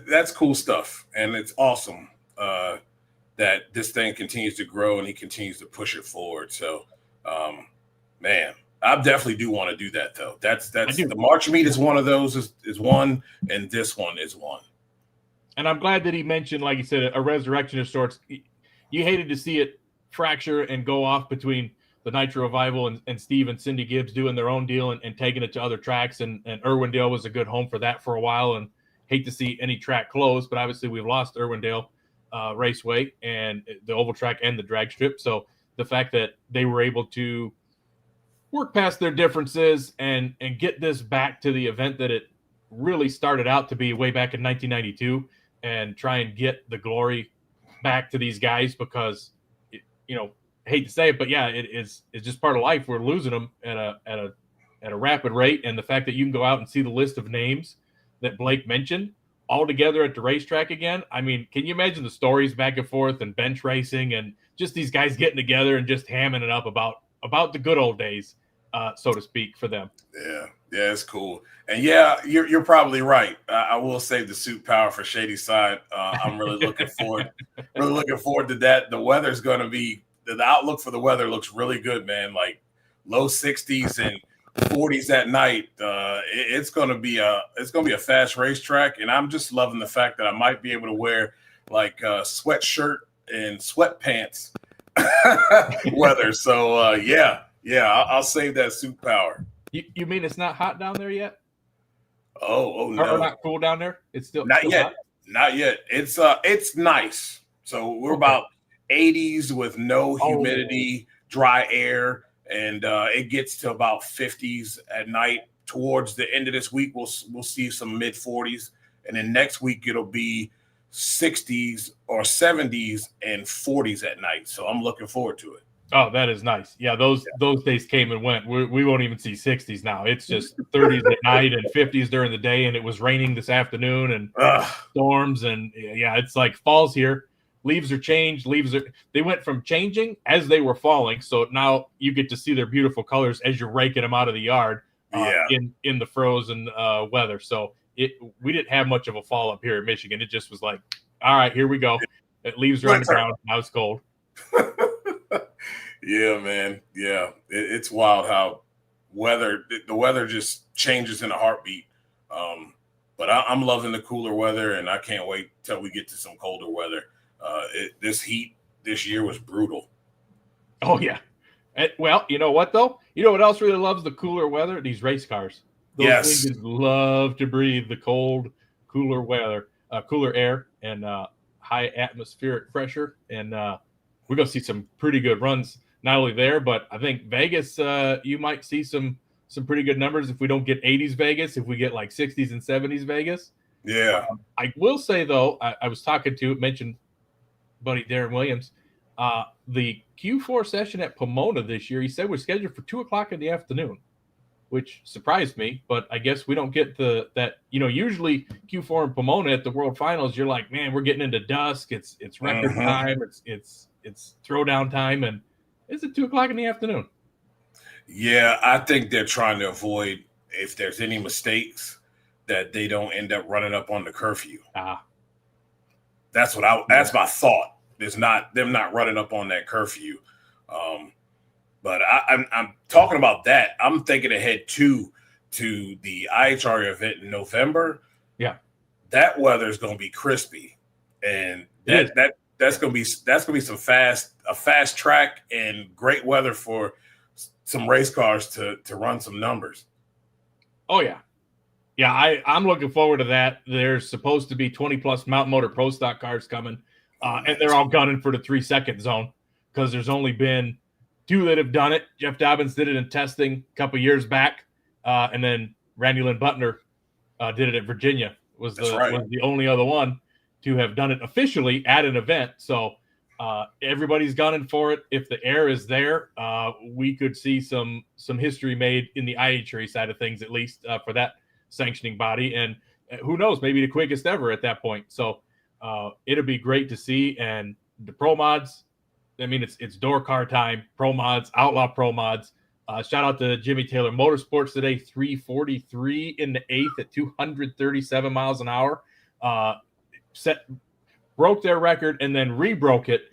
that's cool stuff, and it's awesome that this thing continues to grow and he continues to push it forward. So, man, I definitely do want to do that though. That's the March meet is one of those is one, and this one is one. And I'm glad that he mentioned, like you said, a resurrection of sorts. You hated to see it fracture and go off between the Nitro Revival and Steve and Cindy Gibbs doing their own deal and taking it to other tracks. And Irwindale was a good home for that for a while. And hate to see any track close, but obviously we've lost Irwindale Raceway and the oval track and the drag strip. So the fact that they were able to work past their differences and get this back to the event that it really started out to be way back in 1992 and try and get the glory back to these guys because, you know, hate to say it, but yeah, it's just part of life. We're losing them at a rapid rate. And the fact that you can go out and see the list of names that Blake mentioned all together at the racetrack again. I mean, can you imagine the stories back and forth and bench racing and just these guys getting together and just hamming it up about the good old days, so to speak, for them. Yeah, it's cool. And yeah, you're probably right. I will save the suit power for Shady Side. I'm really looking forward to that. The weather's going to be the outlook for the weather looks really good, man. Like low 60s and 40s at night. It's going to be a fast racetrack, and I'm just loving the fact that I might be able to wear like a sweatshirt and sweatpants weather. So yeah, I'll save that suit power. You mean it's not hot down there yet? Oh no, or not cool down there. It's still not still yet. Hot? Not yet. It's nice. So we're about 80s with no humidity, dry air, and it gets to about 50s at night. Towards the end of this week, we'll see some mid 40s, and then next week it'll be 60s or 70s and 40s at night. So I'm looking forward to it. Oh, that is nice. Yeah, those days came and went. We won't even see 60s now. It's just 30s at night and 50s during the day, and it was raining this afternoon and storms, and yeah, it's like fall's here. Leaves are changed. They went from changing as they were falling, so now you get to see their beautiful colors as you're raking them out of the yard in the frozen weather. So we didn't have much of a fall up here in Michigan. It just was like, all right, here we go. Leaves are on the ground. Now it's cold. Yeah, man. Yeah, it's wild how the weather just changes in a heartbeat. But I'm loving the cooler weather, and I can't wait till we get to some colder weather. This heat this year was brutal. Oh yeah. Well, you know what though? You know what else really loves the cooler weather? These race cars. Those things love to breathe the cold, cooler weather, cooler air, and high atmospheric pressure. And we're gonna see some pretty good runs. Not only there, but I think Vegas, you might see some pretty good numbers if we don't get 80s Vegas, if we get like 60s and 70s Vegas. Yeah. I will say, though, I was mentioned buddy Darren Williams, the Q4 session at Pomona this year, he said was scheduled for 2:00 in the afternoon, which surprised me, but I guess we don't get that, usually Q4 in Pomona at the World Finals, you're like, man, we're getting into dusk. It's record time. It's throwdown time. And it's at 2:00 in the afternoon. Yeah, I think they're trying to avoid, if there's any mistakes, that they don't end up running up on the curfew. That's that's my thought. There's not them not running up on that curfew. But I'm talking about that. I'm thinking ahead to the NHRA event in November. Yeah, that weather is going to be crispy, and that's going to be a fast track and great weather for some race cars to run some numbers. Oh yeah. Yeah, I'm looking forward to that. There's supposed to be 20 plus Mountain Motor Pro Stock cars coming, and they're all gunning for the 3-second zone because there's only been 2 that have done it. Jeff Dobbins did it in testing a couple years back, and then Randy Lynn Butner did it at Virginia. Was the only other one to have done it officially at an event. So everybody's gunning for it. If the air is there, we could see some history made in the IHRA side of things, at least for that sanctioning body. And who knows, maybe the quickest ever at that point. So it'll be great to see. And the pro mods, I mean, it's door car time, pro mods, outlaw pro mods. Shout out to Jimmy Taylor Motorsports today, 343 in the 8th at 237 miles an hour. broke their record and then re-broke it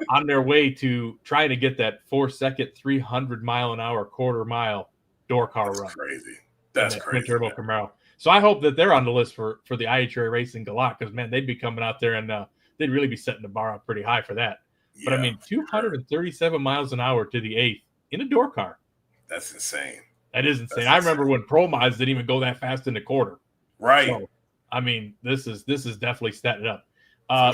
on their way to trying to get that 4-second 300-mile-an-hour quarter mile door car run. Crazy. That's crazy. Turbo Camaro. So I hope that they're on the list for the NHRA Racing Galot, because man, they'd be coming out there and they'd really be setting the bar up pretty high for that. Yeah, but I mean, 237 miles an hour to the 8th in a door car. That's insane. That is insane. I remember when Pro Mods didn't even go that fast in the quarter. Right. So, I mean, this is definitely setting it up.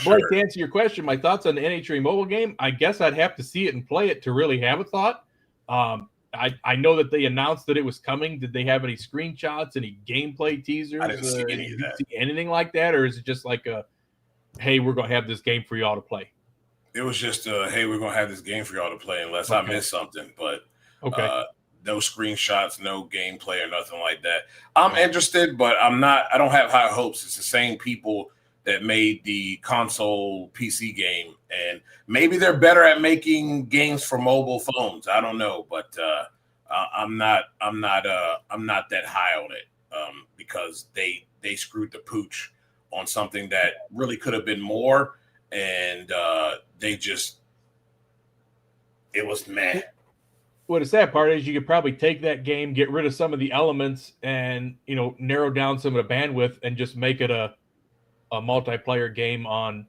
Blake, to answer your question, my thoughts on the NHRA mobile game, I guess I'd have to see it and play it to really have a thought. I know that they announced that it was coming. Did they have any screenshots, any gameplay teasers? I didn't see any of that. See anything like that? Or is it just like hey, we're going to have this game for y'all to play? It was just hey, we're going to have this game for y'all to play unless I miss something. But no screenshots, no gameplay or nothing like that. I'm interested, but I don't have high hopes. It's the same people that made the console PC game, and maybe they're better at making games for mobile phones. I don't know, but I'm not that high on it because they screwed the pooch on something that really could have been more, and it was meh. Well, the sad part is you could probably take that game, get rid of some of the elements, and narrow down some of the bandwidth, and just make it a multiplayer game on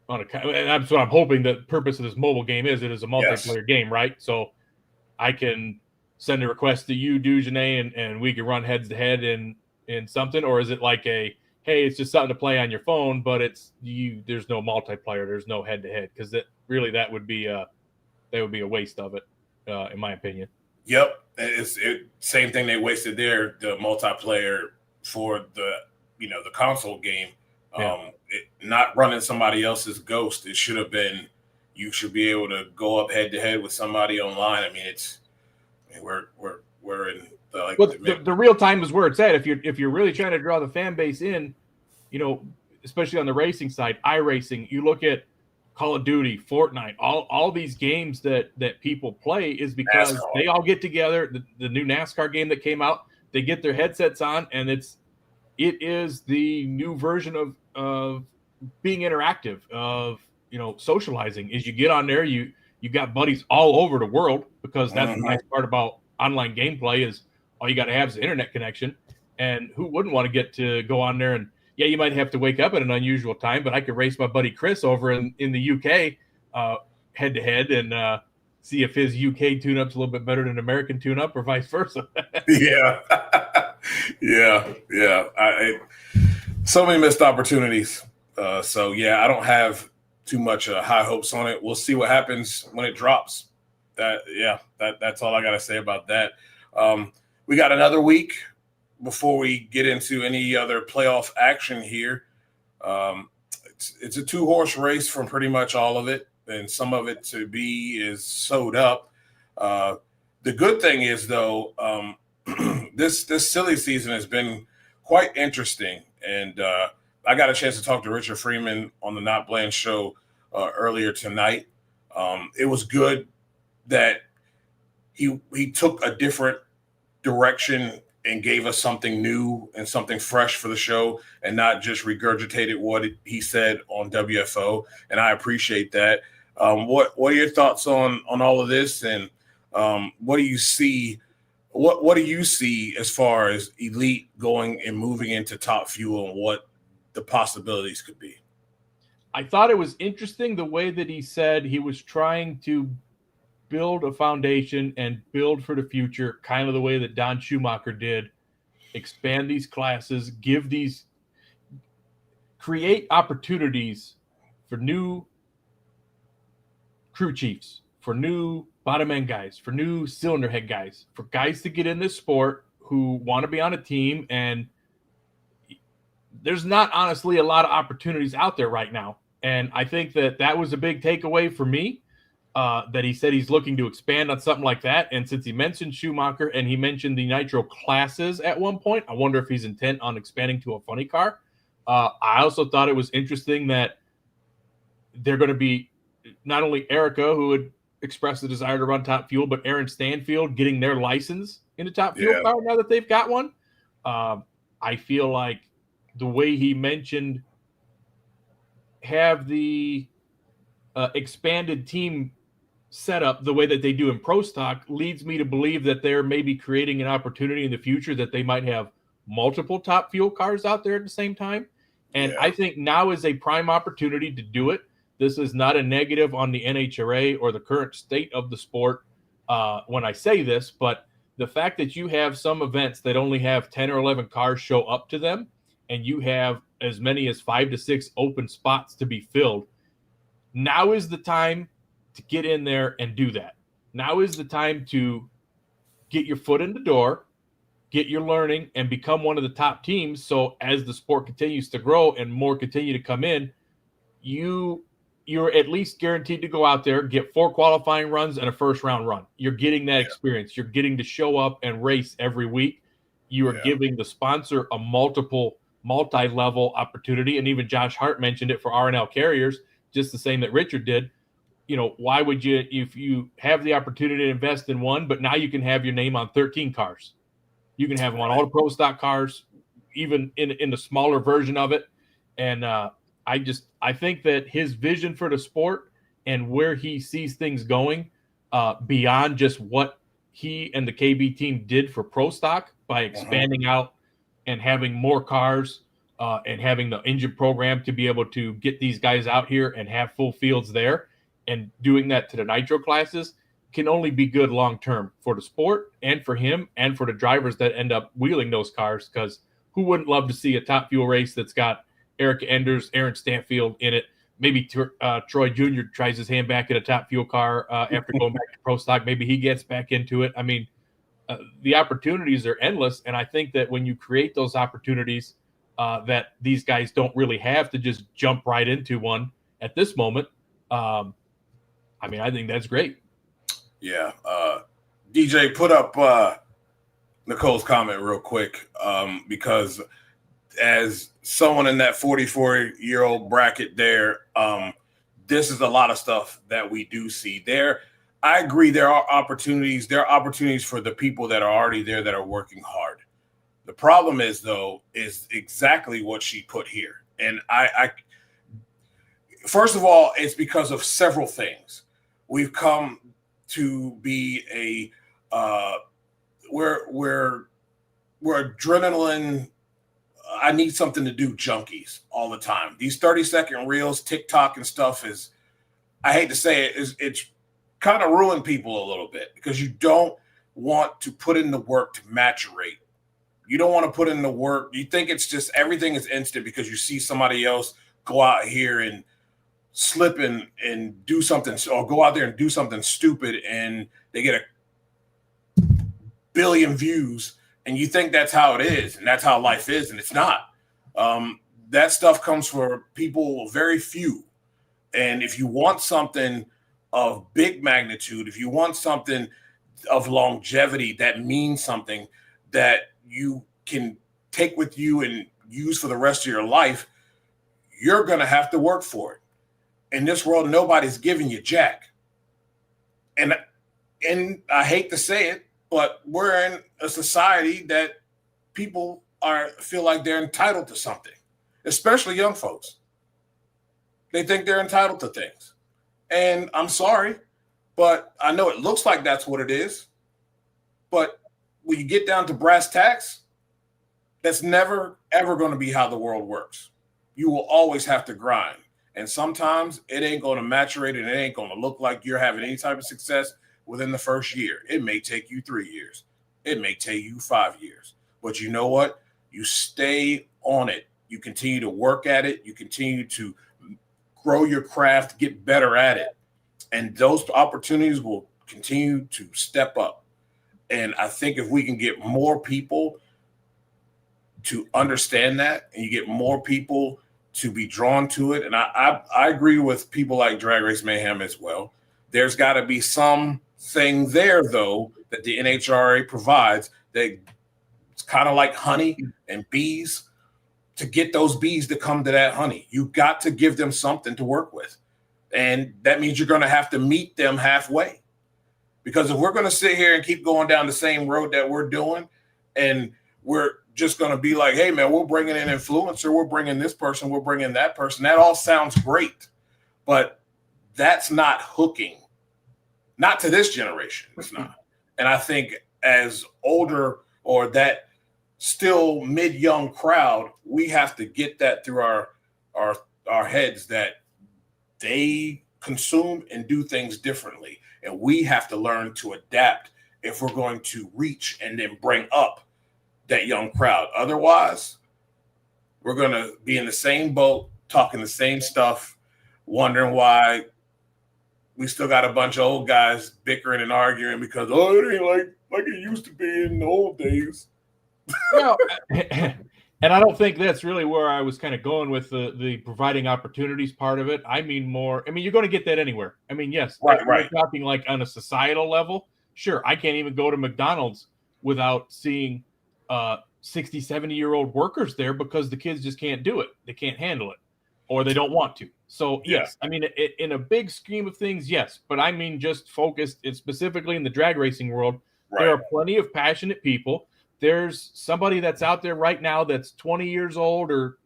a. And that's what I'm hoping the purpose of this mobile game is. It is a multiplayer game, right? So I can send a request to you, Dugenet, and we can run heads to head in something, or is it like hey, it's just something to play on your phone, but there's no multiplayer, there's no head to head, because that would be a waste of it, in my opinion. Yep, it's same thing they wasted the multiplayer for the console game. Not running somebody else's Ghost. It should have been you should be able to go up head to head with somebody online. I mean, we're in the real time is where it's at. If you're really trying to draw the fan base in, especially on the racing side, iRacing. You look at Call of Duty, Fortnite, all these games that people play is because NASCAR. They all get together. The new NASCAR game that came out, they get their headsets on, and it is the new version of being interactive, of socializing. Is you get on there, you got buddies all over the world, because that's the nice part about online gameplay is all you got to have is an internet connection. And who wouldn't want to get to go on there? And yeah, you might have to wake up at an unusual time, but I could race my buddy Chris over in the UK head to head and see if his UK tune-up's a little bit better than American tune-up, or vice versa. Yeah. So many missed opportunities. So I don't have too much high hopes on it. We'll see what happens when it drops. That's all I got to say about that. We got another week before we get into any other playoff action here. It's a 2-horse race from pretty much all of it, and some of it to be is sewed up. The good thing is, though, this silly season has been quite interesting, and I got a chance to talk to Richard Freeman on the Not Bland show earlier tonight. It was good that he took a different direction and gave us something new and something fresh for the show, and not just regurgitated what he said on WFO. And I appreciate that. What are your thoughts on all of this, and what do you see? What do you see as far as Elite going and moving into Top Fuel, and what the possibilities could be? I thought it was interesting the way that he said he was trying to build a foundation and build for the future, kind of the way that Don Schumacher did, expand these classes, create opportunities for new crew chiefs, for new bottom end guys, for new cylinder head guys, for guys to get in this sport who want to be on a team. And there's not honestly a lot of opportunities out there right now. And I think that was a big takeaway for me, that he said he's looking to expand on something like that. And since he mentioned Schumacher and he mentioned the Nitro classes at one point, I wonder if he's intent on expanding to a funny car. I also thought it was interesting that they're going to be not only Erica, who had expressed the desire to run Top Fuel, but Aaron Stanfield getting their license in the Top Fuel car now that they've got one. I feel like the way he mentioned have the expanded team setup the way that they do in Pro Stock leads me to believe that they're maybe creating an opportunity in the future that they might have multiple Top Fuel cars out there at the same time. And I think now is a prime opportunity to do it. This is not a negative on the NHRA or the current state of the sport when I say this, but the fact that you have some events that only have 10 or 11 cars show up to them, and you have as many as 5 to 6 open spots to be filled, now is the time to get in there and do that. Now is the time to get your foot in the door, get your learning, and become one of the top teams. So as the sport continues to grow and more continue to come in, you're at least guaranteed to go out there, get 4 qualifying runs and a first round run. You're getting that experience. You're getting to show up and race every week. You are giving the sponsor a multi-level opportunity. And even Josh Hart mentioned it for R&L carriers, just the same that Richard did. You know, why would you, if you have the opportunity to invest in one, but now you can have your name on 13 cars. You can have them on all the Pro Stock cars, even in the smaller version of it. And I think that his vision for the sport and where he sees things going beyond just what he and the KB team did for Pro Stock by expanding out and having more cars and having the engine program to be able to get these guys out here and have full fields there, and doing that to the nitro classes can only be good long-term for the sport and for him and for the drivers that end up wheeling those cars. Because who wouldn't love to see a Top Fuel race that's got Eric Enders, Aaron Stanfield in it? Maybe Troy Jr. tries his hand back in a Top Fuel car after going back to Pro Stock. Maybe he gets back into it. I mean, the opportunities are endless. And I think that when you create those opportunities that these guys don't really have to just jump right into one at this moment, I mean, I think that's great. Yeah. DJ, put up Nicole's comment real quick because as someone in that 44-year-old bracket there, this is a lot of stuff that we do see there. I agree there are opportunities. There are opportunities for the people that are already there that are working hard. The problem is, though, is exactly what she put here. And I first of all, it's because of several things. We've come to be we're adrenaline. I need something to do junkies all the time. These 30-second reels, TikTok and stuff is, I hate to say it, it's kind of ruined people a little bit because you don't want to put in the work to maturate. You don't want to put in the work. You think it's just everything is instant because you see somebody else go out here and slip and do something, or go out there and do something stupid and they get a billion views and you think that's how it is and that's how life is, and it's not. That stuff comes for people, very few. And if you want something of big magnitude, if you want something of longevity that means something that you can take with you and use for the rest of your life, you're going to have to work for it. In this world, nobody's giving you jack. And I hate to say it, but we're in a society that people feel like they're entitled to something, especially young folks. They think they're entitled to things. And I'm sorry, but I know it looks like that's what it is. But when you get down to brass tacks, that's never, ever going to be how the world works. You will always have to grind. And sometimes it ain't going to maturate and it ain't going to look like you're having any type of success within the first year. It may take you 3 years. It may take you 5 years. But you know what? You stay on it. You continue to work at it. You continue to grow your craft, get better at it. And those opportunities will continue to step up. And I think if we can get more people to understand that, and you get more people to be drawn to it, and I agree with people like Drag Race Mayhem as well. There's got to be something there, though, that the NHRA provides that it's kind of like honey and bees. To get those bees to come to that honey, you got to give them something to work with. And that means you're going to have to meet them halfway. Because if we're going to sit here and keep going down the same road that we're doing, and we're just going to be like, hey, man, we're bringing in influencer, we're bringing this person, we're bringing that person. That all sounds great, but that's not hooking. Not to this generation. It's not. And I think as older or that still mid-young crowd, we have to get that through our heads that they consume and do things differently. And we have to learn to adapt if we're going to reach and then bring up that young crowd. Otherwise, we're going to be in the same boat, talking the same stuff, wondering why we still got a bunch of old guys bickering and arguing because, oh, it ain't like it used to be in the old days. Well, and I don't think that's really where I was kind of going with the providing opportunities part of it. I mean, you're going to get that anywhere. I mean, yes, right. We're talking like on a societal level. Sure, I can't even go to McDonald's without seeing 60, 70-year-old workers there because the kids just can't do it. They can't handle it, or they don't want to. So, yes, I mean, in a big scheme of things, yes. But I mean, just focused specifically in the drag racing world, there are plenty of passionate people. There's somebody that's out there right now that's 20 years old or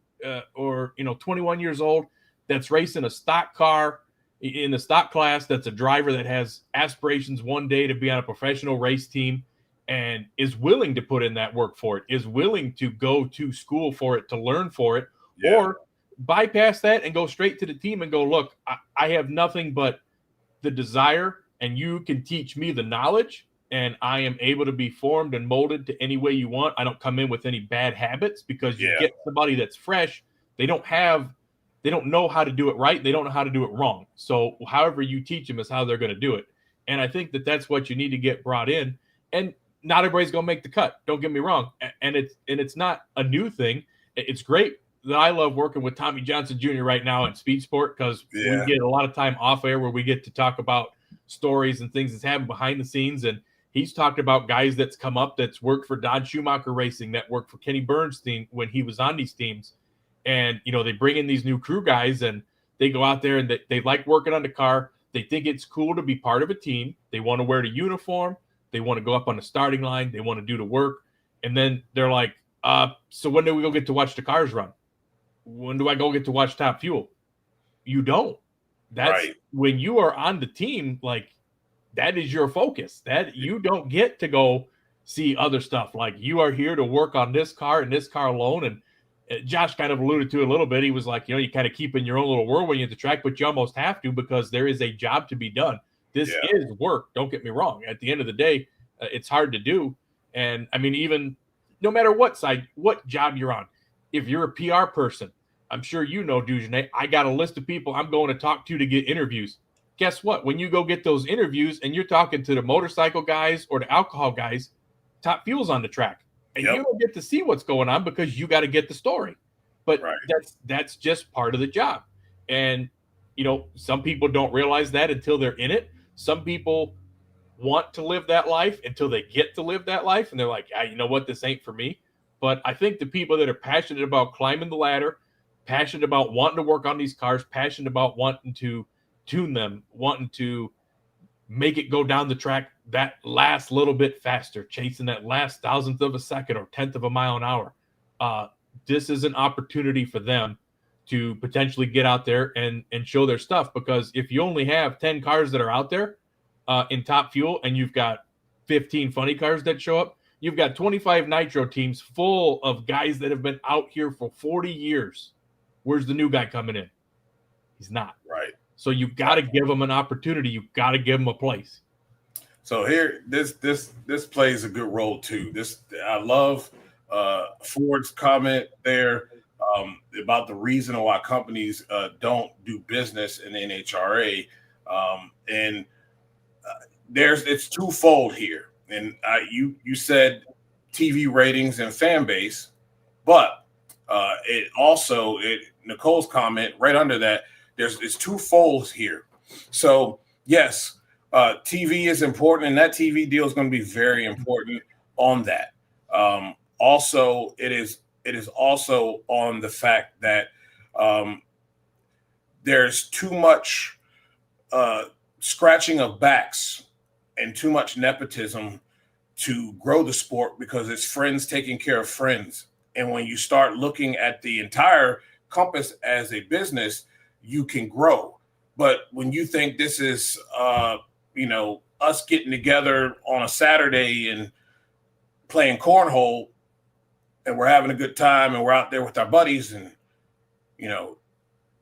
21 years old that's racing a stock car in the stock class, that's a driver that has aspirations one day to be on a professional race team and is willing to put in that work for it, is willing to go to school for it, to learn for it, or bypass that and go straight to the team and go, look, I have nothing but the desire, and you can teach me the knowledge, and I am able to be formed and molded to any way you want. I don't come in with any bad habits because you get somebody that's fresh. They don't know how to do it right. They don't know how to do it wrong. So however you teach them is how they're going to do it. And I think that that's what you need to get brought in. And not everybody's going to make the cut. Don't get me wrong. And it's not a new thing. It's great that I love working with Tommy Johnson Jr. right now in Speed Sport because we get a lot of time off air where we get to talk about stories and things that's happened behind the scenes. And he's talked about guys that's come up that's worked for Don Schumacher Racing, that worked for Kenny Bernstein when he was on these teams. And, they bring in these new crew guys and they go out there and they like working on the car. They think it's cool to be part of a team. They want to wear the uniform. They want to go up on the starting line. They want to do the work. And then they're like, so when do we go get to watch the cars run? When do I go get to watch Top Fuel? You don't. That's when you are on the team, like that is your focus. That you don't get to go see other stuff. Like you are here to work on this car and this car alone. And Josh kind of alluded to a little bit. He was like, you kind of keep in your own little world when you're at the track, but you almost have to because there is a job to be done. This is work. Don't get me wrong. At the end of the day, it's hard to do. And I mean, even no matter what side, what job you're on, if you're a PR person, I'm sure Dugenet, I got a list of people I'm going to talk to get interviews. Guess what? When you go get those interviews and you're talking to the motorcycle guys or the alcohol guys, Top Fuel's on the track. And you don't get to see what's going on because you got to get the story. But that's just part of the job. And, some people don't realize that until they're in it. Some people want to live that life until they get to live that life. And they're like, you know what? This ain't for me. But I think the people that are passionate about climbing the ladder, passionate about wanting to work on these cars, passionate about wanting to tune them, wanting to make it go down the track that last little bit faster, chasing that last thousandth of a second or 10th of a mile an hour. This is an opportunity for them to potentially get out there and show their stuff. Because if you only have 10 cars that are out there in Top Fuel and you've got 15 funny cars that show up, you've got 25 nitro teams full of guys that have been out here for 40 years. Where's the new guy coming in? He's not. Right. So you got to give them an opportunity. You got to give them a place. So here, this plays a good role too. I love Ford's comment there about the reason why companies don't do business in the NHRA, and it's twofold here. And you said TV ratings and fan base, but Nicole's comment right under that, it's twofold here. So yes, TV is important, and that TV deal is going to be very important on that. Also, it is also on the fact that there's too much scratching of backs and too much nepotism to grow the sport because it's friends taking care of friends. And when you start looking at the entire compass as a business, you can grow. But when you think this is, us getting together on a Saturday and playing cornhole and we're having a good time and we're out there with our buddies and,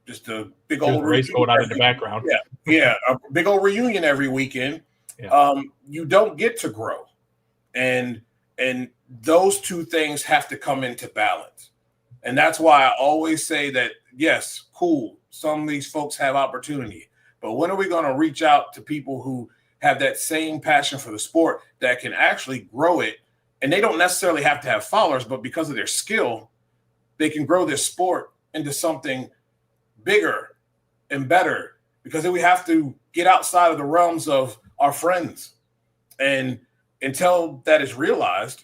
just a big old race going on in the background. Yeah. A big old reunion every weekend. Yeah. You don't get to grow. And those two things have to come into balance. And that's why I always say that, yes, cool, some of these folks have opportunity. But when are we going to reach out to people who have that same passion for the sport that can actually grow it? And they don't necessarily have to have followers, but because of their skill, they can grow this sport into something bigger and better, because then we have to get outside of the realms of our friends. And until that is realized,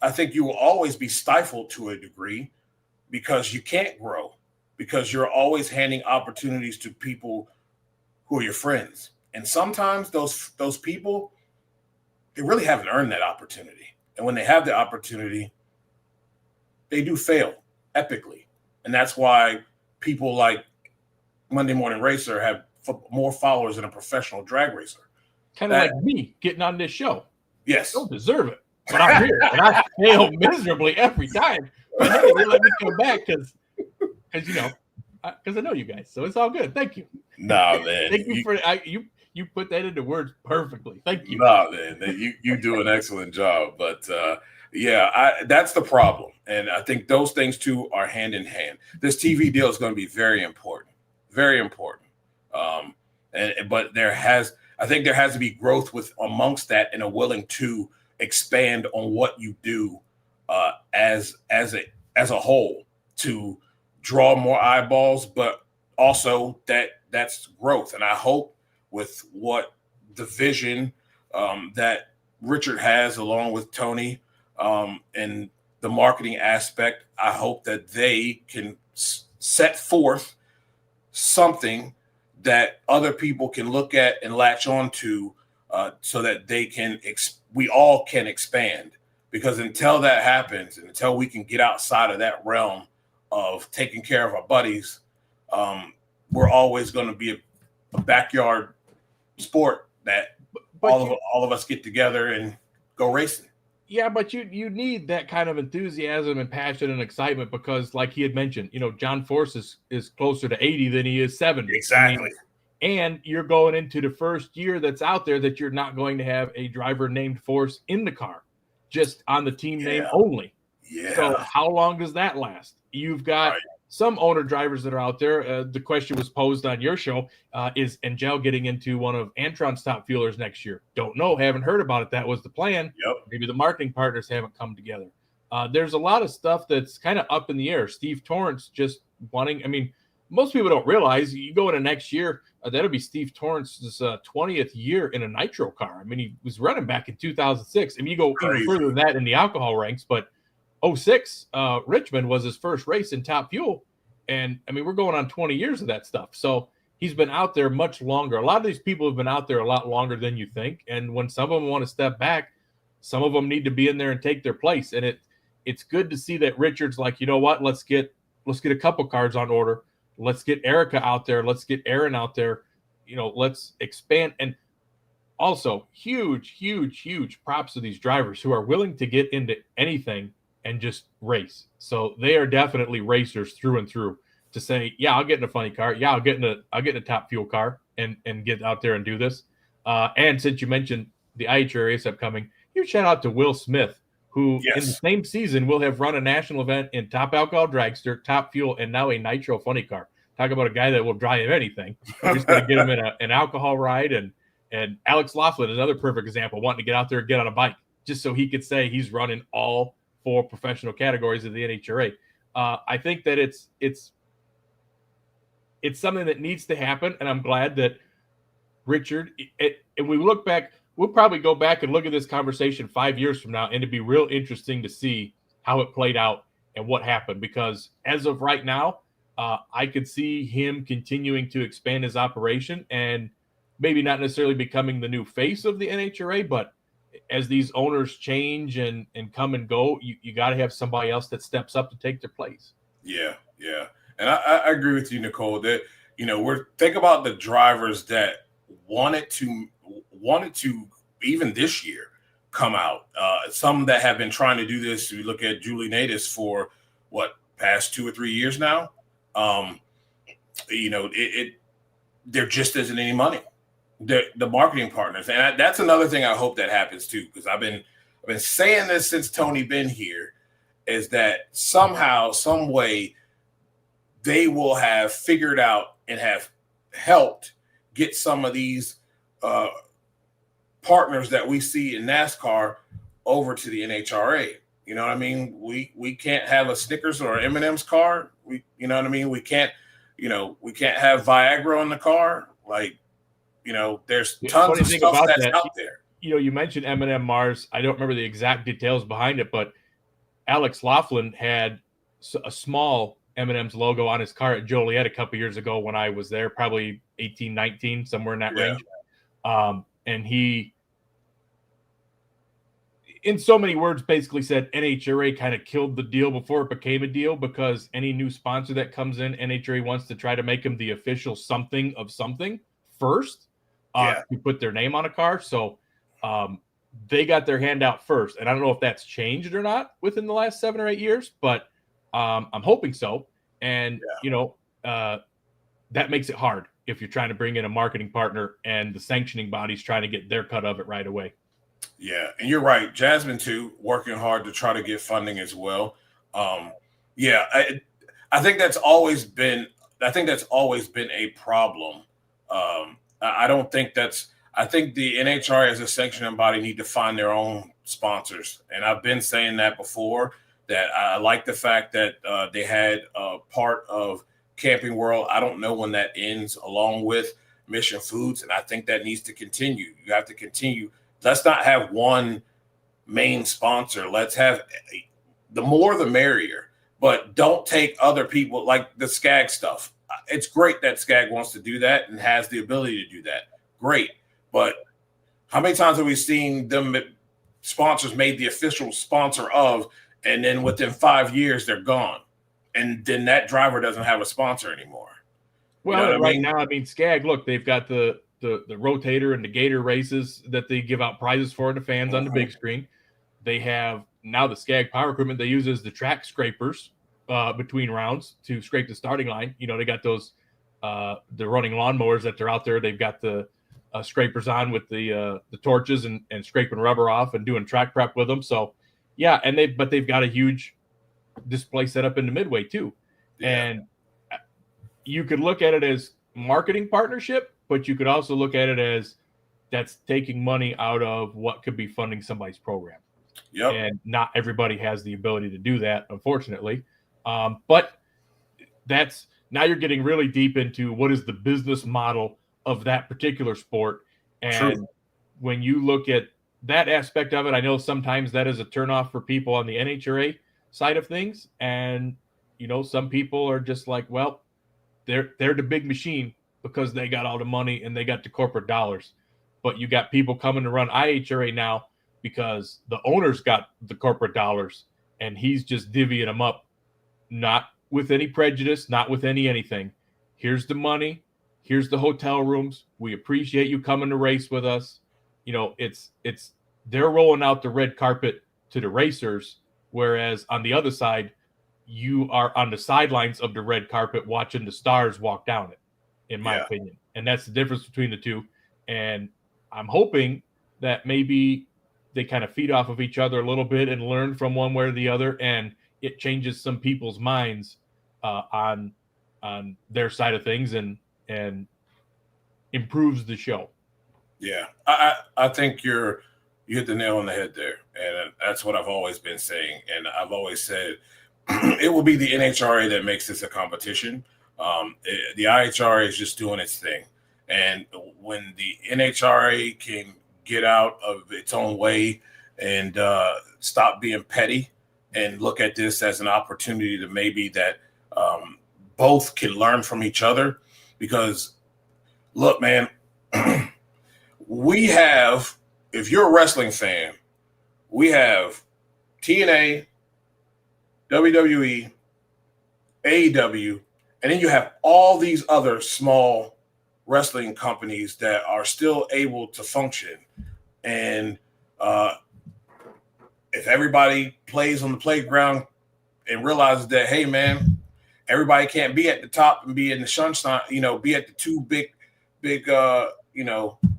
I think you will always be stifled to a degree because you can't grow, because you're always handing opportunities to people who are your friends. And sometimes those people, they really haven't earned that opportunity. And when they have the opportunity, they do fail epically. And that's why people like Monday Morning Racer have more followers than a professional drag racer. Kind of like me getting on this show. Yes. I don't deserve it, but I'm here and I fail miserably every time. But hey, they let me come back because I know you guys, so it's all good. Thank you. Nah, man. Thank you for you put that into words perfectly. Thank you. Nah, man. You do an excellent job, but that's the problem, and I think those things too are hand in hand. This TV deal is going to be very important, very important. But I think there has to be growth amongst that and a willing to expand on what you do as a whole to draw more eyeballs, but also that's growth. And I hope with what the vision that Richard has along with Tony and the marketing aspect, I hope that they can set forth something that other people can look at and latch on to so that we all can expand. Because until that happens, and until we can get outside of that realm of taking care of our buddies, we're always going to be a backyard sport that all of us get together and go racing. Yeah, but you need that kind of enthusiasm and passion and excitement because, like he had mentioned, John Force is closer to 80 than he is 70. Exactly. And you're going into the first year that's out there that you're not going to have a driver named Force in the car, just on the team name only. Yeah. So how long does that last? You've got some owner drivers that are out there. The question was posed on your show, is Angel getting into one of Antron's top fuelers next year? Don't know. Haven't heard about it. That was the plan. Yep. Maybe the marketing partners haven't come together. There's a lot of stuff that's kind of up in the air. Steve Torrance just wanting, most people don't realize you go into next year, that'll be Steve Torrance's 20th year in a nitro car. He was running back in 2006. You go even further than that in the alcohol ranks, but 06, Richmond was his first race in Top Fuel. And we're going on 20 years of that stuff. So he's been out there much longer. A lot of these people have been out there a lot longer than you think. And when some of them want to step back, some of them need to be in there and take their place. And it's good to see that Richard's like, you know what, let's get a couple cars on order. Let's get Erica out there. Let's get Aaron out there. Let's expand. And also huge, huge, huge props to these drivers who are willing to get into anything and just race. So they are definitely racers through and through to say, yeah, I'll get in a funny car. Yeah, I'll get in a top fuel car and get out there and do this. And since you mentioned the IHRA race upcoming, huge shout out to Will Smith, who in the same season will have run a national event in top alcohol dragster, top fuel, and now a nitro funny car. Talk about a guy that will drive anything. We're just going to get him in an alcohol ride. And Alex Laughlin is another perfect example, wanting to get out there and get on a bike just so he could say he's running all 4 professional categories of the NHRA. I think that it's something that needs to happen, and I'm glad that Richard, and we look back, we'll probably go back and look at this conversation 5 years from now, and it'd be real interesting to see how it played out and what happened, because as of right now, I could see him continuing to expand his operation and maybe not necessarily becoming the new face of the NHRA, but as these owners change and come and go, you got to have somebody else that steps up to take their place. Yeah, yeah. And I agree with you, Nicole, that, think about the drivers that wanted to even this year come out. Some that have been trying to do this. We look at Julie Natus for past 2 or 3 years now. There just isn't any money. The marketing partners, and that's another thing I hope that happens too, because I've been saying this since Tony been here, is that somehow, some way, they will have figured out and have helped get some of these partners that we see in NASCAR over to the NHRA. You know what I mean? We can't have a Snickers or M&M's car. You know what I mean? We can't have Viagra in the car. There's tons of stuff that's out there. You mentioned M&M Mars. I don't remember the exact details behind it, but Alex Laughlin had a small M&M's logo on his car at Joliet a couple years ago when I was there, probably 18, 19, somewhere in that range. And he, in so many words, basically said NHRA kind of killed the deal before it became a deal, because any new sponsor that comes in, NHRA wants to try to make them the official something of something first to put their name on a car. So they got their hand out first. And I don't know if that's changed or not within the last 7 or 8 years, but I'm hoping so. And, that makes it hard if you're trying to bring in a marketing partner and the sanctioning body's trying to get their cut of it right away. Yeah, and you're right. Jasmine too, working hard to try to get funding as well. I think that's always been a problem. I think the NHRA as a sanctioning body need to find their own sponsors. And I've been saying that before, that I like the fact that they had part of Camping World. I don't know when that ends, along with Mission Foods. And I think that needs to continue. You have to continue. Let's not have one main sponsor. Let's have the more the merrier, but don't take other people, like the SCAG stuff. It's great that SCAG wants to do that and has the ability to do that. Great. But how many times have we seen them sponsors made the official sponsor of, and then within 5 years they're gone, and then that driver doesn't have a sponsor anymore? Well, now, SCAG, look, they've got the rotator and the gator races that they give out prizes for the fans on the big screen. They have now the SCAG power equipment they use as the track scrapers between rounds to scrape the starting line. They got those the running lawnmowers that they're out there. They've got the scrapers on with the torches and scraping rubber off and doing track prep with them. So yeah, and they've got a huge display set up in the midway too. Yeah. And you could look at it as marketing partnership, but you could also look at it as that's taking money out of what could be funding somebody's program. Yep. And not everybody has the ability to do that, unfortunately. But that's now you're getting really deep into what is the business model of that particular sport. And True. When you look at that aspect of it, I know sometimes that is a turnoff for people on the NHRA side of things. And, some people are just like, well, they're the big machine because they got all the money and they got the corporate dollars. But you got people coming to run IHRA now because the owner's got the corporate dollars and he's just divvying them up, not with any prejudice, not with anything. Here's the money. Here's the hotel rooms. We appreciate you coming to race with us. It's they're rolling out the red carpet to the racers, whereas on the other side, you are on the sidelines of the red carpet watching the stars walk down it, in my opinion. And that's the difference between the two. And I'm hoping that maybe they kind of feed off of each other a little bit and learn from one way or the other, and it changes some people's minds on their side of things and improves the show. Yeah, I think you hit the nail on the head there, and that's what I've always been saying. And I've always said it will be the NHRA that makes this a competition. The IHRA is just doing its thing, and when the NHRA can get out of its own way and stop being petty and look at this as an opportunity to maybe that both can learn from each other, because look, man, we have if you're a wrestling fan, we have TNA, WWE, AEW, and then you have all these other small wrestling companies that are still able to function. And if everybody plays on the playground and realizes that, hey, man, everybody can't be at the top and be in the sunshine, be at the two big,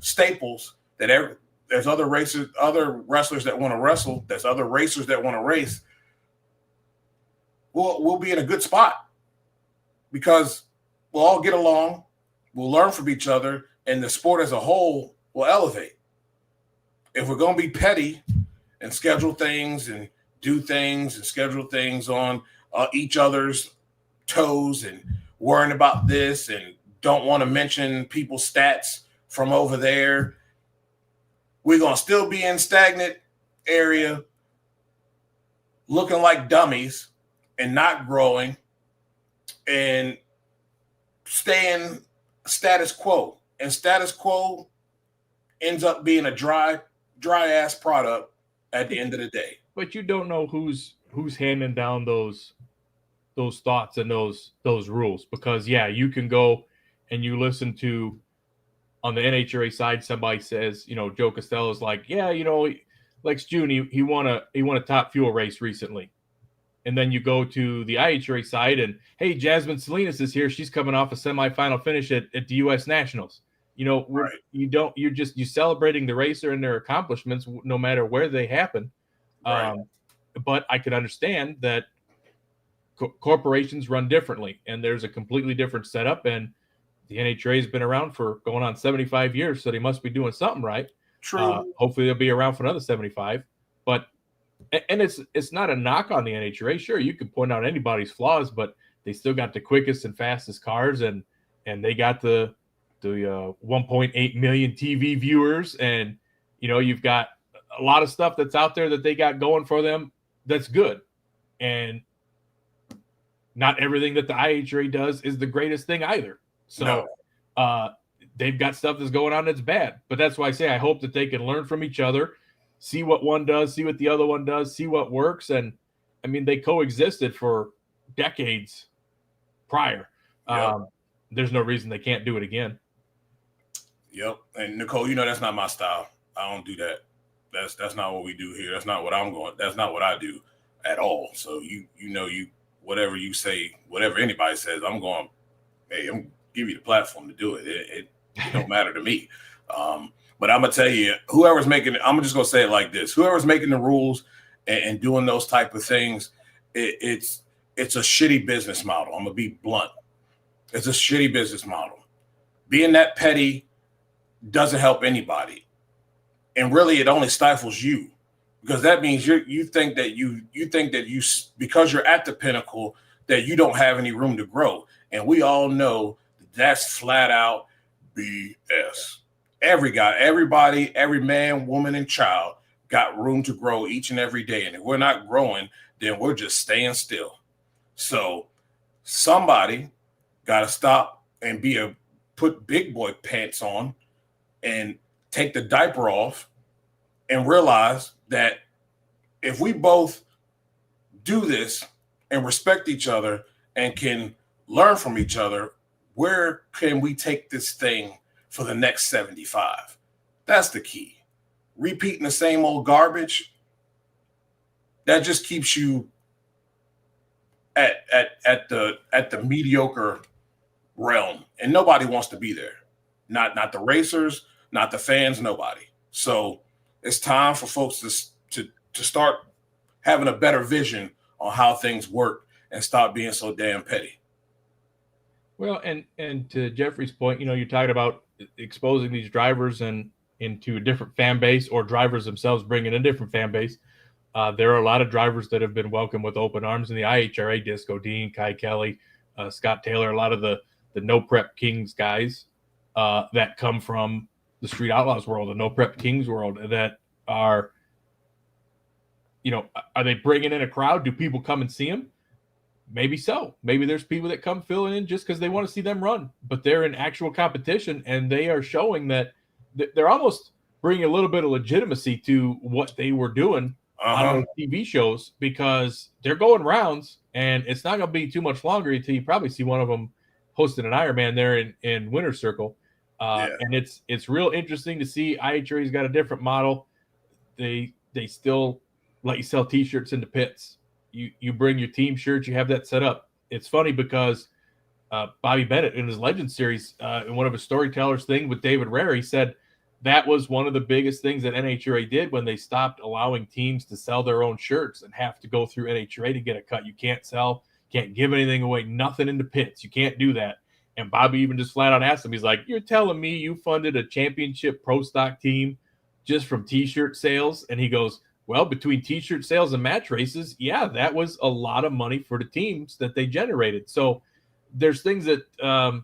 staples that there's other wrestlers that want to wrestle. There's other racers that want to race. We'll be in a good spot because we'll all get along. We'll learn from each other, and the sport as a whole will elevate. If we're going to be petty and schedule things and do things and schedule things on each other's toes and worrying about this and don't want to mention people's stats from over there, we're going to still be in stagnant area looking like dummies and not growing and staying status quo. And status quo ends up being a dry ass product at the end of the day. But you don't know who's handing down those thoughts and those rules, because you can go and you listen to, on the NHRA side, somebody says, Joe Costello's like, Lex June, he won a top fuel race recently. And then you go to the IHRA side and, hey, Jasmine Salinas is here. She's coming off a semifinal finish at the U.S. Nationals. Right. You're celebrating the racer and their accomplishments no matter where they happen. Right. But I could understand that corporations run differently, and there's a completely different setup. And the NHRA has been around for going on 75 years, so they must be doing something right. True. Hopefully they'll be around for another 75. And it's not a knock on the NHRA. Sure, you can point out anybody's flaws, but they still got the quickest and fastest cars, and they got the 1.8 million TV viewers, and you've got a lot of stuff that's out there that they got going for them that's good. And not everything that the IHRA does is the greatest thing either. So they've got stuff that's going on that's bad. But that's why I say I hope that they can learn from each other, see what one does, see what the other one does, see what works. And I mean, they coexisted for decades prior. Yep. There's no reason they can't do it again. Yep. And Nicole, that's not my style. I don't do that. That's not what we do here. That's not what I'm going. That's not what I do at all. So whatever you say, whatever anybody says, I'm going, hey, I'm give you the platform to do it. It don't matter to me. But I'm gonna tell you, whoever's making it, I'm just gonna say it like this: whoever's making the rules and doing those type of things, it's a shitty business model. I'm gonna be blunt. It's a shitty business model. Being that petty doesn't help anybody, and really, it only stifles you, because that means you think that you because you're at the pinnacle that you don't have any room to grow, and we all know that's flat out BS. Everybody, every man, woman, and child got room to grow each and every day. And if we're not growing, then we're just staying still. So somebody got to stop and put big boy pants on and take the diaper off and realize that if we both do this and respect each other and can learn from each other, where can we take this thing for the next 75? That's the key. Repeating the same old garbage, that just keeps you at the mediocre realm, and nobody wants to be there. Not the racers, not the fans, nobody. So it's time for folks to start having a better vision on how things work and stop being so damn petty. Well, and to Jeffrey's point, you're talking about exposing these drivers into a different fan base, or drivers themselves bringing a different fan base. There are a lot of drivers that have been welcomed with open arms in the IHRA: Disco Dean, Kai Kelly, Scott Taylor, a lot of the No Prep Kings guys that come from the Street Outlaws world, the No Prep Kings world, that are they bringing in a crowd? Do people come and see them? Maybe so. Maybe there's people that come filling in just because they want to see them run, but they're in actual competition, and they are showing that they're almost bring a little bit of legitimacy to what they were doing on those TV shows, because they're going rounds, and it's not going to be too much longer until you probably see one of them hosting an Ironman there in Winter Circle. And it's real interesting to see. IHRA's got a different model. They still let you sell T-shirts in the pits. You bring your team shirts, you have that set up. It's funny because Bobby Bennett in his Legend Series, in one of his storytellers thing with David Rare, he said that was one of the biggest things that NHRA did when they stopped allowing teams to sell their own shirts and have to go through NHRA to get a cut. You can't sell, can't give anything away, nothing in the pits. You can't do that. And Bobby even just flat out asked him, he's like, you're telling me you funded a championship pro stock team just from T-shirt sales? And he goes, well, between T-shirt sales and match races, yeah, that was a lot of money for the teams that they generated. So there's things that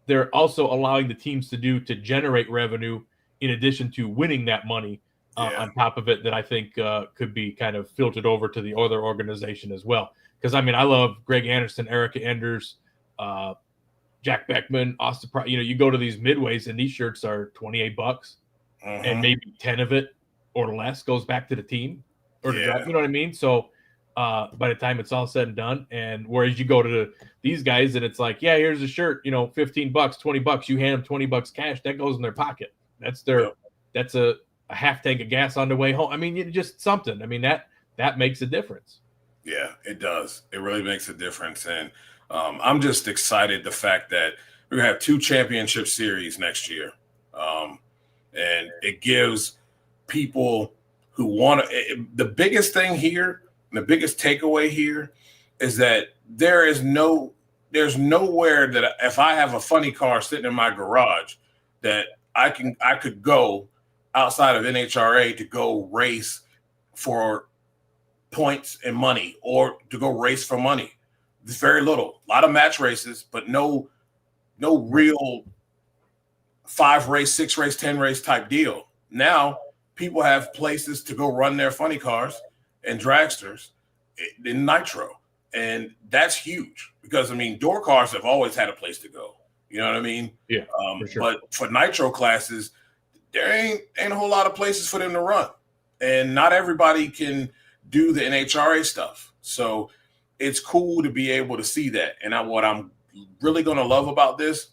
they're also allowing the teams to do to generate revenue in addition to winning that money on top of it, that I think could be kind of filtered over to the other organization as well. Because, I mean, I love Greg Anderson, Erica Enders, Jack Beckman, Austin Price. You know, you go to these midways and these shirts are $28 and maybe 10 of it or less goes back to the team or the drive, you know what I mean? So by the time it's all said and done, and whereas you go to these guys and it's like, yeah, here's a shirt, you know, $15, $20, you hand them $20 cash, that goes in their pocket. That's that's a half tank of gas on the way home. I mean, just something. I mean, that makes a difference. Yeah, it does. It really makes a difference. And I'm just excited the fact that we're going to have 2 championship series next year. And it gives people who want to, the biggest thing here, the biggest takeaway here is that there's nowhere that if I have a funny car sitting in my garage that I could go outside of NHRA to go race for points and money or to go race for money. There's very little, a lot of match races, but no real 5 race, 6 race, 10 race type deal. Now people have places to go run their funny cars and dragsters in Nitro. And that's huge because, I mean, door cars have always had a place to go. You know what I mean? Yeah. For sure. But for Nitro classes, there ain't a whole lot of places for them to run. And not everybody can do the NHRA stuff. So it's cool to be able to see that. And what I'm really going to love about this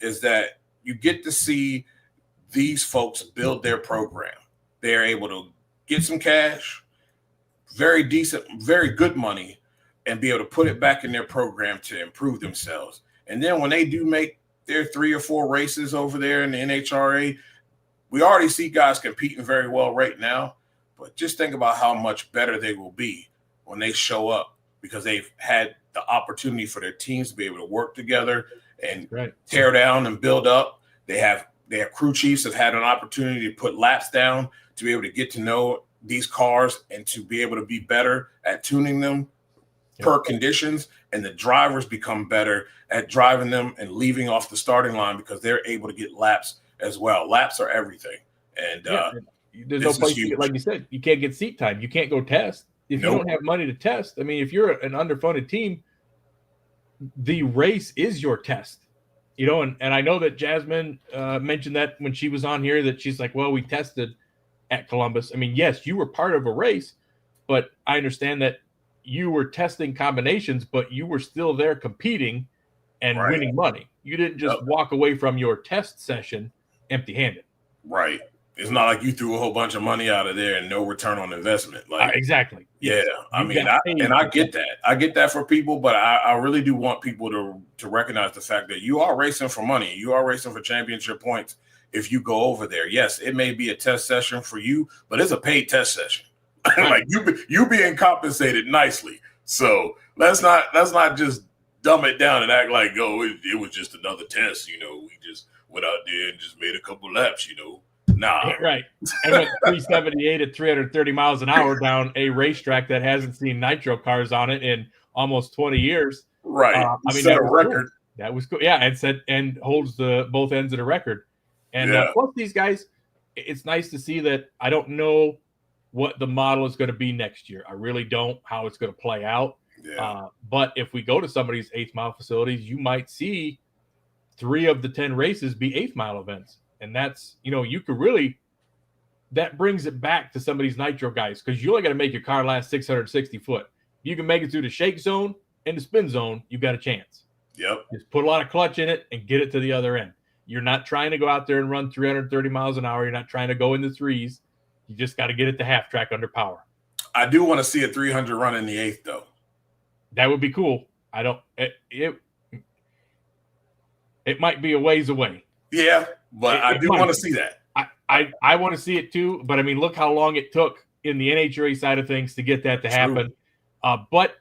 is that you get to see these folks build their program. They're able to get some cash, very decent, very good money, and be able to put it back in their program to improve themselves. And then when they do make their 3 or 4 races over there in the NHRA, we already see guys competing very well right now, but just think about how much better they will be when they show up because they've had the opportunity for their teams to be able to work together and tear down and build up. They have crew chiefs have had an opportunity to put laps down to be able to get to know these cars and to be able to be better at tuning them per conditions, and the drivers become better at driving them and leaving off the starting line because they're able to get laps as well. Laps are everything. And there's no place to get, like you said, you can't get seat time. You can't go test. If you don't have money to test, I mean, if you're an underfunded team, the race is your test. You know, and I know that Jasmine mentioned that when she was on here, that she's like, well, we tested at Columbus. I mean, yes, you were part of a race, but I understand that you were testing combinations, but you were still there competing and winning money. You didn't just walk away from your test session empty-handed. Right. It's not like you threw a whole bunch of money out of there and no return on investment. Like exactly. Yeah. I mean, I get that. I get that for people, but I really do want people to recognize the fact that you are racing for money. You are racing for championship points. If you go over there, yes, it may be a test session for you, but it's a paid test session. Like you being compensated nicely. So let's not just dumb it down and act like, it was just another test. You know, we just went out there and just made a couple laps, you know. Nah. Right. And went 378 at 330 miles an hour down a racetrack that hasn't seen nitro cars on it in almost 20 years. Right. I mean, set a record. Cool. That was cool. Yeah. And holds the both ends of the record. And plus these guys, it's nice to see that. I don't know what the model is going to be next year. I really don't, how it's going to play out. Yeah. But if we go to some of these 8th mile facilities, you might see 3 of the 10 races be 8th mile events. And that's, you know, you could really that brings it back to some of these nitro guys, because you only got to make your car last 660 foot. You can make it through the shake zone and the spin zone, you got a chance. Yep. Just put a lot of clutch in it and get it to the other end. You're not trying to go out there and run 330 miles an hour. You're not trying to go in the threes. You just got to get it to half track under power. I do want to see a 300 run in the 8th, though. That would be cool. I don't. It might be a ways away. Yeah, but I do want to see that. I want to see it too. But I mean, look how long it took in the NHRA side of things to get that to happen. But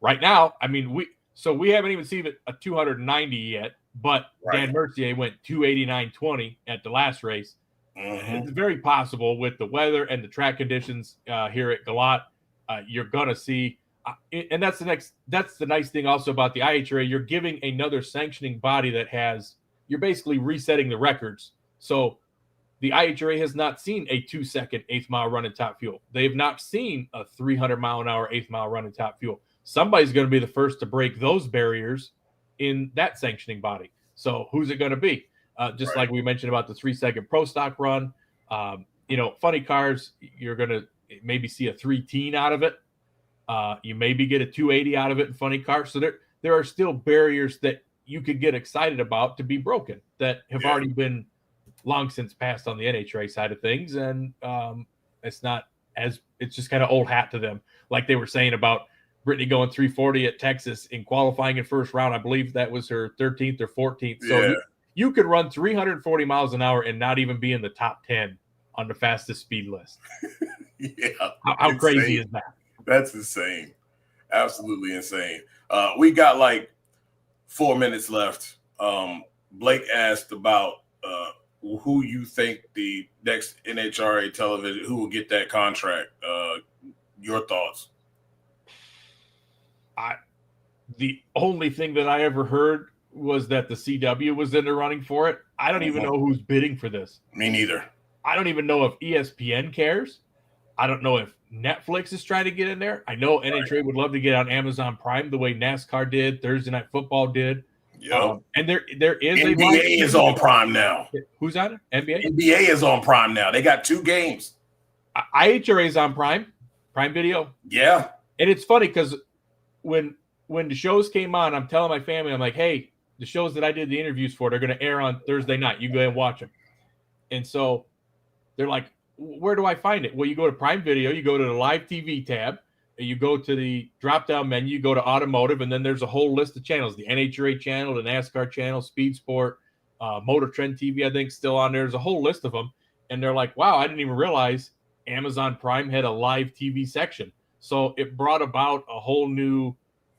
right now, I mean, we haven't even seen a 290 yet. But Dan Mercier went 289.20 at the last race. It's very possible with the weather and the track conditions here at Galat, you're gonna see. And that's the nice thing also about the IHRA. You're giving another sanctioning body you're basically resetting the records. So the IHRA has not seen a 2-second 8th mile run in top fuel. They've not seen a 300 mile an hour 8th mile run in top fuel. Somebody's going to be the first to break those barriers in that sanctioning body. So who's it going to be? Just like we mentioned about the 3-second pro stock run, funny cars, you're going to maybe see a 3-teen out of it. You maybe get a 280 out of it in funny cars. So there are still barriers that you could get excited about to be broken that have already been long since passed on the NHRA side of things. And it's just kind of old hat to them. Like they were saying about Brittany going 340 at Texas in qualifying in first round. I believe that was her 13th or 14th. So you could run 340 miles an hour and not even be in the top 10 on the fastest speed list. How crazy is that? That's insane. Absolutely insane. We got like 4 minutes left. Blake asked about who you think the next NHRA television, who will get that contract. Your thoughts? The only thing that I ever heard was that the CW was in the running for it. I don't even know who's bidding for this. Me neither. I don't even know if ESPN cares. I don't know if Netflix is trying to get in there. I know NHRA would love to get on Amazon Prime the way NASCAR did, Thursday Night Football did. Yep. And there is NBA is on Prime now. Who's on it? NBA? NBA is on Prime now. They got 2 games. IHRA is on Prime Video. Yeah. And it's funny because when the shows came on, I'm telling my family, I'm like, hey, the shows that I did the interviews for, they're going to air on Thursday night. You go ahead and watch them. And so they're like, where do I find it? Well, you go to Prime Video, you go to the live TV tab, and you go to the drop-down menu, you go to automotive, and then there's a whole list of channels, the NHRA channel, the NASCAR channel, Speed Sport, Motor Trend TV, I think, still on there. There's a whole list of them. And they're like, wow, I didn't even realize Amazon Prime had a live TV section. So it brought about a whole new,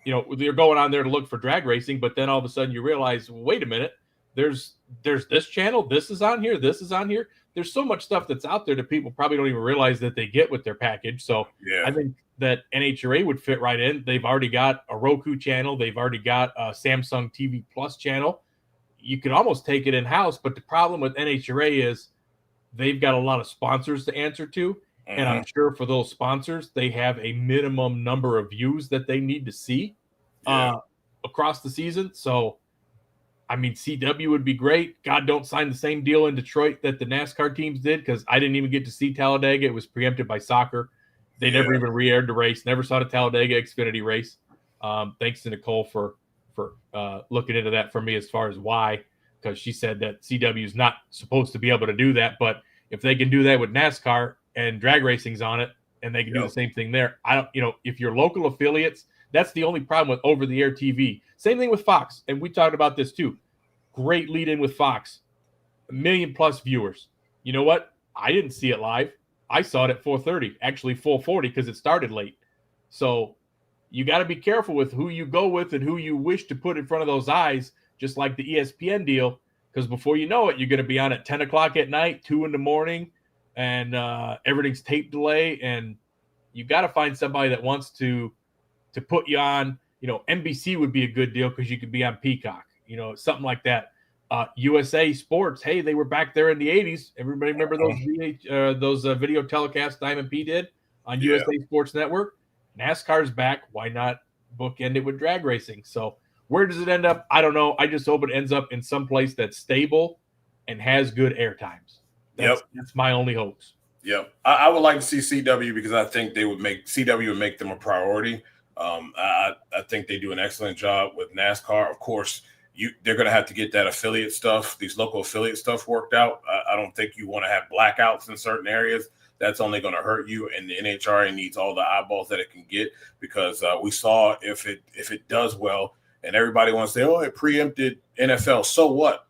you're going on there to look for drag racing, but then all of a sudden you realize, wait a minute, there's this channel, this is on here, this is on here. There's so much stuff that's out there that people probably don't even realize that they get with their package. So I think that NHRA would fit right in. They've already got a Roku channel. They've already got a Samsung TV Plus channel. You could almost take it in-house, but the problem with NHRA is they've got a lot of sponsors to answer to. And I'm sure for those sponsors, they have a minimum number of views that they need to see across the season. So, I mean, CW would be great. God, don't sign the same deal in Detroit that the NASCAR teams did, because I didn't even get to see Talladega. It was preempted by soccer. They never even re-aired the race. Never saw the Talladega Xfinity race. Thanks to Nicole for looking into that for me as far as why, because she said that CW is not supposed to be able to do that. But if they can do that with NASCAR and drag racing's on it, and they can do the same thing there. If you're local affiliates, that's the only problem with over-the-air TV. Same thing with Fox, and we talked about this too. Great lead-in with Fox. 1 million+ viewers. You know what? I didn't see it live. I saw it at 4:30, actually 4:40, because it started late. So you got to be careful with who you go with and who you wish to put in front of those eyes, just like the ESPN deal, because before you know it, you're going to be on at 10 o'clock at night, 2 in the morning, and everything's tape delay, and you got to find somebody that wants to put you on. NBC would be a good deal because you could be on Peacock, something like that. USA Sports, hey, they were back there in the 80s. Everybody remember those video telecasts Diamond P did on USA Sports Network? NASCAR's back. Why not bookend it with drag racing? So where does it end up? I don't know. I just hope it ends up in some place that's stable and has good air times. That's my only hopes. Yep. I would like to see CW because I think CW would make them a priority. I think they do an excellent job with NASCAR. Of course, they're going to have to get that affiliate stuff, these local affiliate stuff worked out. I don't think you want to have blackouts in certain areas. That's only going to hurt you, and the NHRA needs all the eyeballs that it can get because we saw if it does well, and everybody wants to say, oh, it preempted NFL. So what?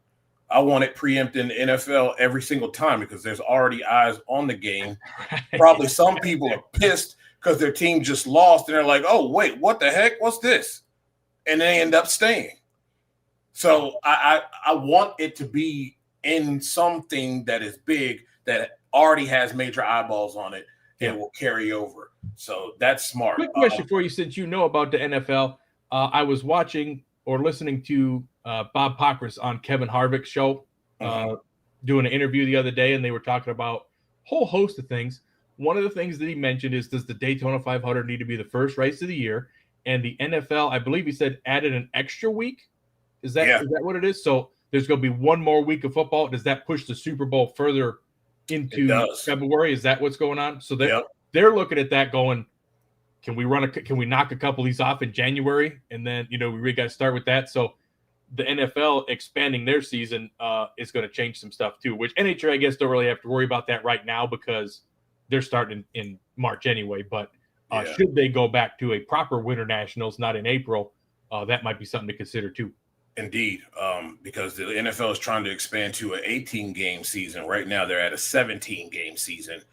I want it preempting the NFL every single time because there's already eyes on the game. Probably some people are pissed because their team just lost, and they're like, oh, wait, what the heck? What's this? And they end up staying. So I want it to be in something that is big that already has major eyeballs on it and will carry over. So that's smart. Quick question for you, since you know about the NFL. I was watching or listening to Bob Pockrass on Kevin Harvick's show, doing an interview the other day, and they were talking about a whole host of things. One of the things that he mentioned is, does the Daytona 500 need to be the first race of the year? And the NFL, I believe he said, added an extra week. Is that what it is? So there's going to be one more week of football. Does that push the Super Bowl further into February? Is that what's going on? So they're looking at that going, can we knock a couple of these off in January? And then, we really got to start with that. So the NFL expanding their season is going to change some stuff too, which NHRA, I guess, don't really have to worry about that right now because they're starting in March anyway. But should they go back to a proper Winter Nationals, not in April, that might be something to consider too. Indeed, because the NFL is trying to expand to an 18-game season. Right now, they're at a 17-game season,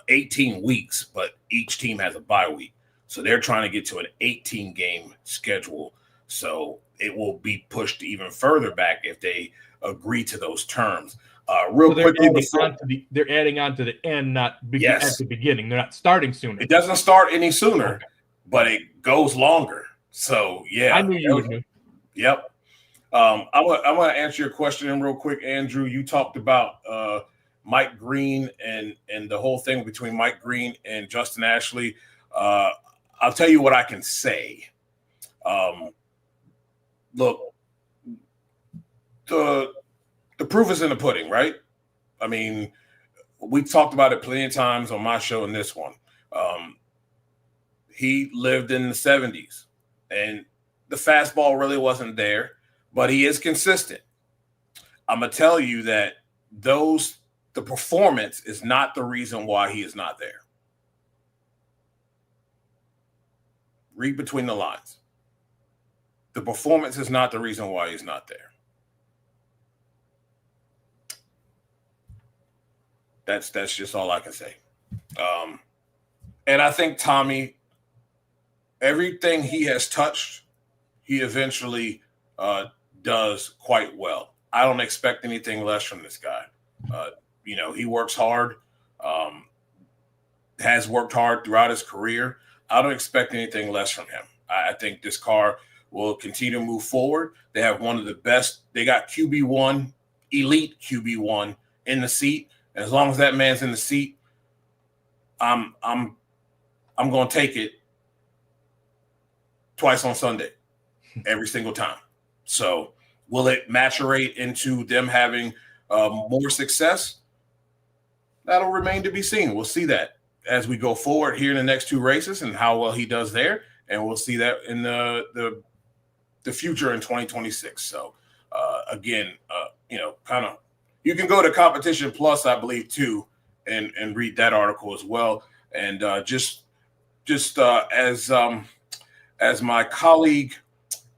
18 weeks, but each team has a bye week. So they're trying to get to an 18-game schedule. So it will be pushed even further back if they agree to those terms. They're adding on to the end, not at the beginning. They're not starting sooner. It doesn't start any sooner, but it goes longer. So, yeah. I knew you would know. Yep. I'm going to answer your question real quick, Andrew. You talked about Mike Green and the whole thing between Mike Green and Justin Ashley. I'll tell you what I can say. Look, the proof is in the pudding, right? I mean, we talked about it plenty of times on my show and this one. He lived in the 70s, and the fastball really wasn't there. But he is consistent. I'm going to tell you that the performance is not the reason why he is not there. Read between the lines. The performance is not the reason why he's not there. That's just all I can say. And I think Tommy, everything he has touched, he eventually does quite well. I don't expect anything less from this guy. He works hard, has worked hard throughout his career. I don't expect anything less from him. I think this car will continue to move forward. They have one of the best. They got QB1, elite QB1 in the seat. And as long as that man's in the seat, I'm going to take it twice on Sunday, every single time. So will it maturate into them having more success? That'll remain to be seen. We'll see that as we go forward here in the next two races and how well he does there. And we'll see that in the future in 2026. So, again, you can go to Competition Plus, I believe, too, and read that article as well. And just as my colleague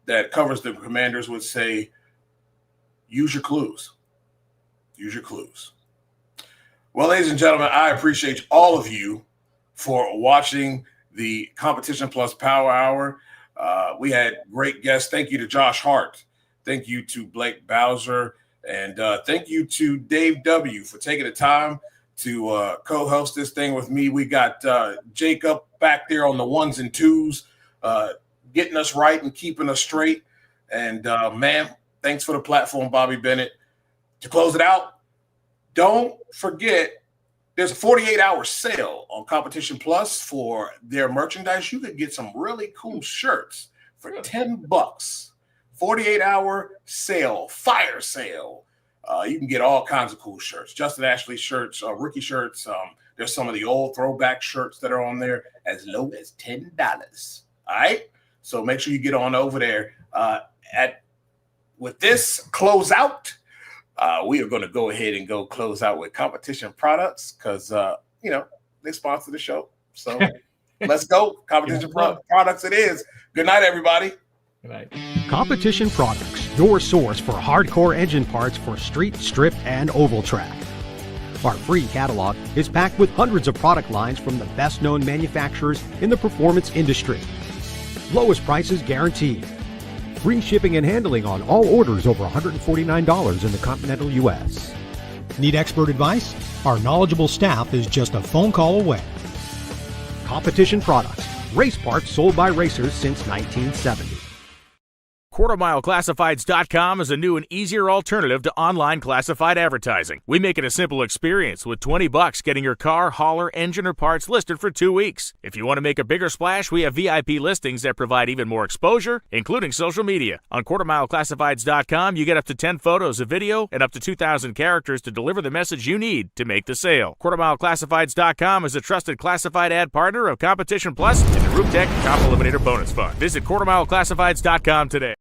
that covers the Commanders would say, use your clues. Use your clues. Well, ladies and gentlemen, I appreciate all of you for watching the Competition Plus Power Hour. We had great guests. Thank you to Josh Hart. Thank you to Blake Bowser. And thank you to Dave W. for taking the time to co-host this thing with me. We got Jacob back there on the ones and twos, getting us right and keeping us straight. And, man, thanks for the platform, Bobby Bennett. To close it out, don't forget there's a 48-hour sale on Competition Plus for their merchandise. You could get some really cool shirts for $10. 48-hour sale, fire sale. You can get all kinds of cool shirts, Justin Ashley shirts, rookie shirts, There's some of the old throwback shirts that are on there as low as $10. All right. So make sure you get on over there. With this closeout, we are going to go ahead and go close out with Competition Products because, they sponsor the show. So let's go. Competition Products it is. Good night, everybody. Good night. Competition Products, your source for hardcore engine parts for street, strip, and oval track. Our free catalog is packed with hundreds of product lines from the best-known manufacturers in the performance industry. Lowest prices guaranteed. Free shipping and handling on all orders over $149 in the continental U.S. Need expert advice? Our knowledgeable staff is just a phone call away. Competition Products, race parts sold by racers since 1970. QuarterMileClassifieds.com is a new and easier alternative to online classified advertising. We make it a simple experience with $20 getting your car, hauler, engine, or parts listed for 2 weeks. If you want to make a bigger splash, we have VIP listings that provide even more exposure, including social media. On QuarterMileClassifieds.com, you get up to 10 photos of video and up to 2,000 characters to deliver the message you need to make the sale. QuarterMileClassifieds.com is a trusted classified ad partner of Competition Plus and the Rooftech Comp Eliminator Bonus Fund. Visit QuarterMileClassifieds.com today.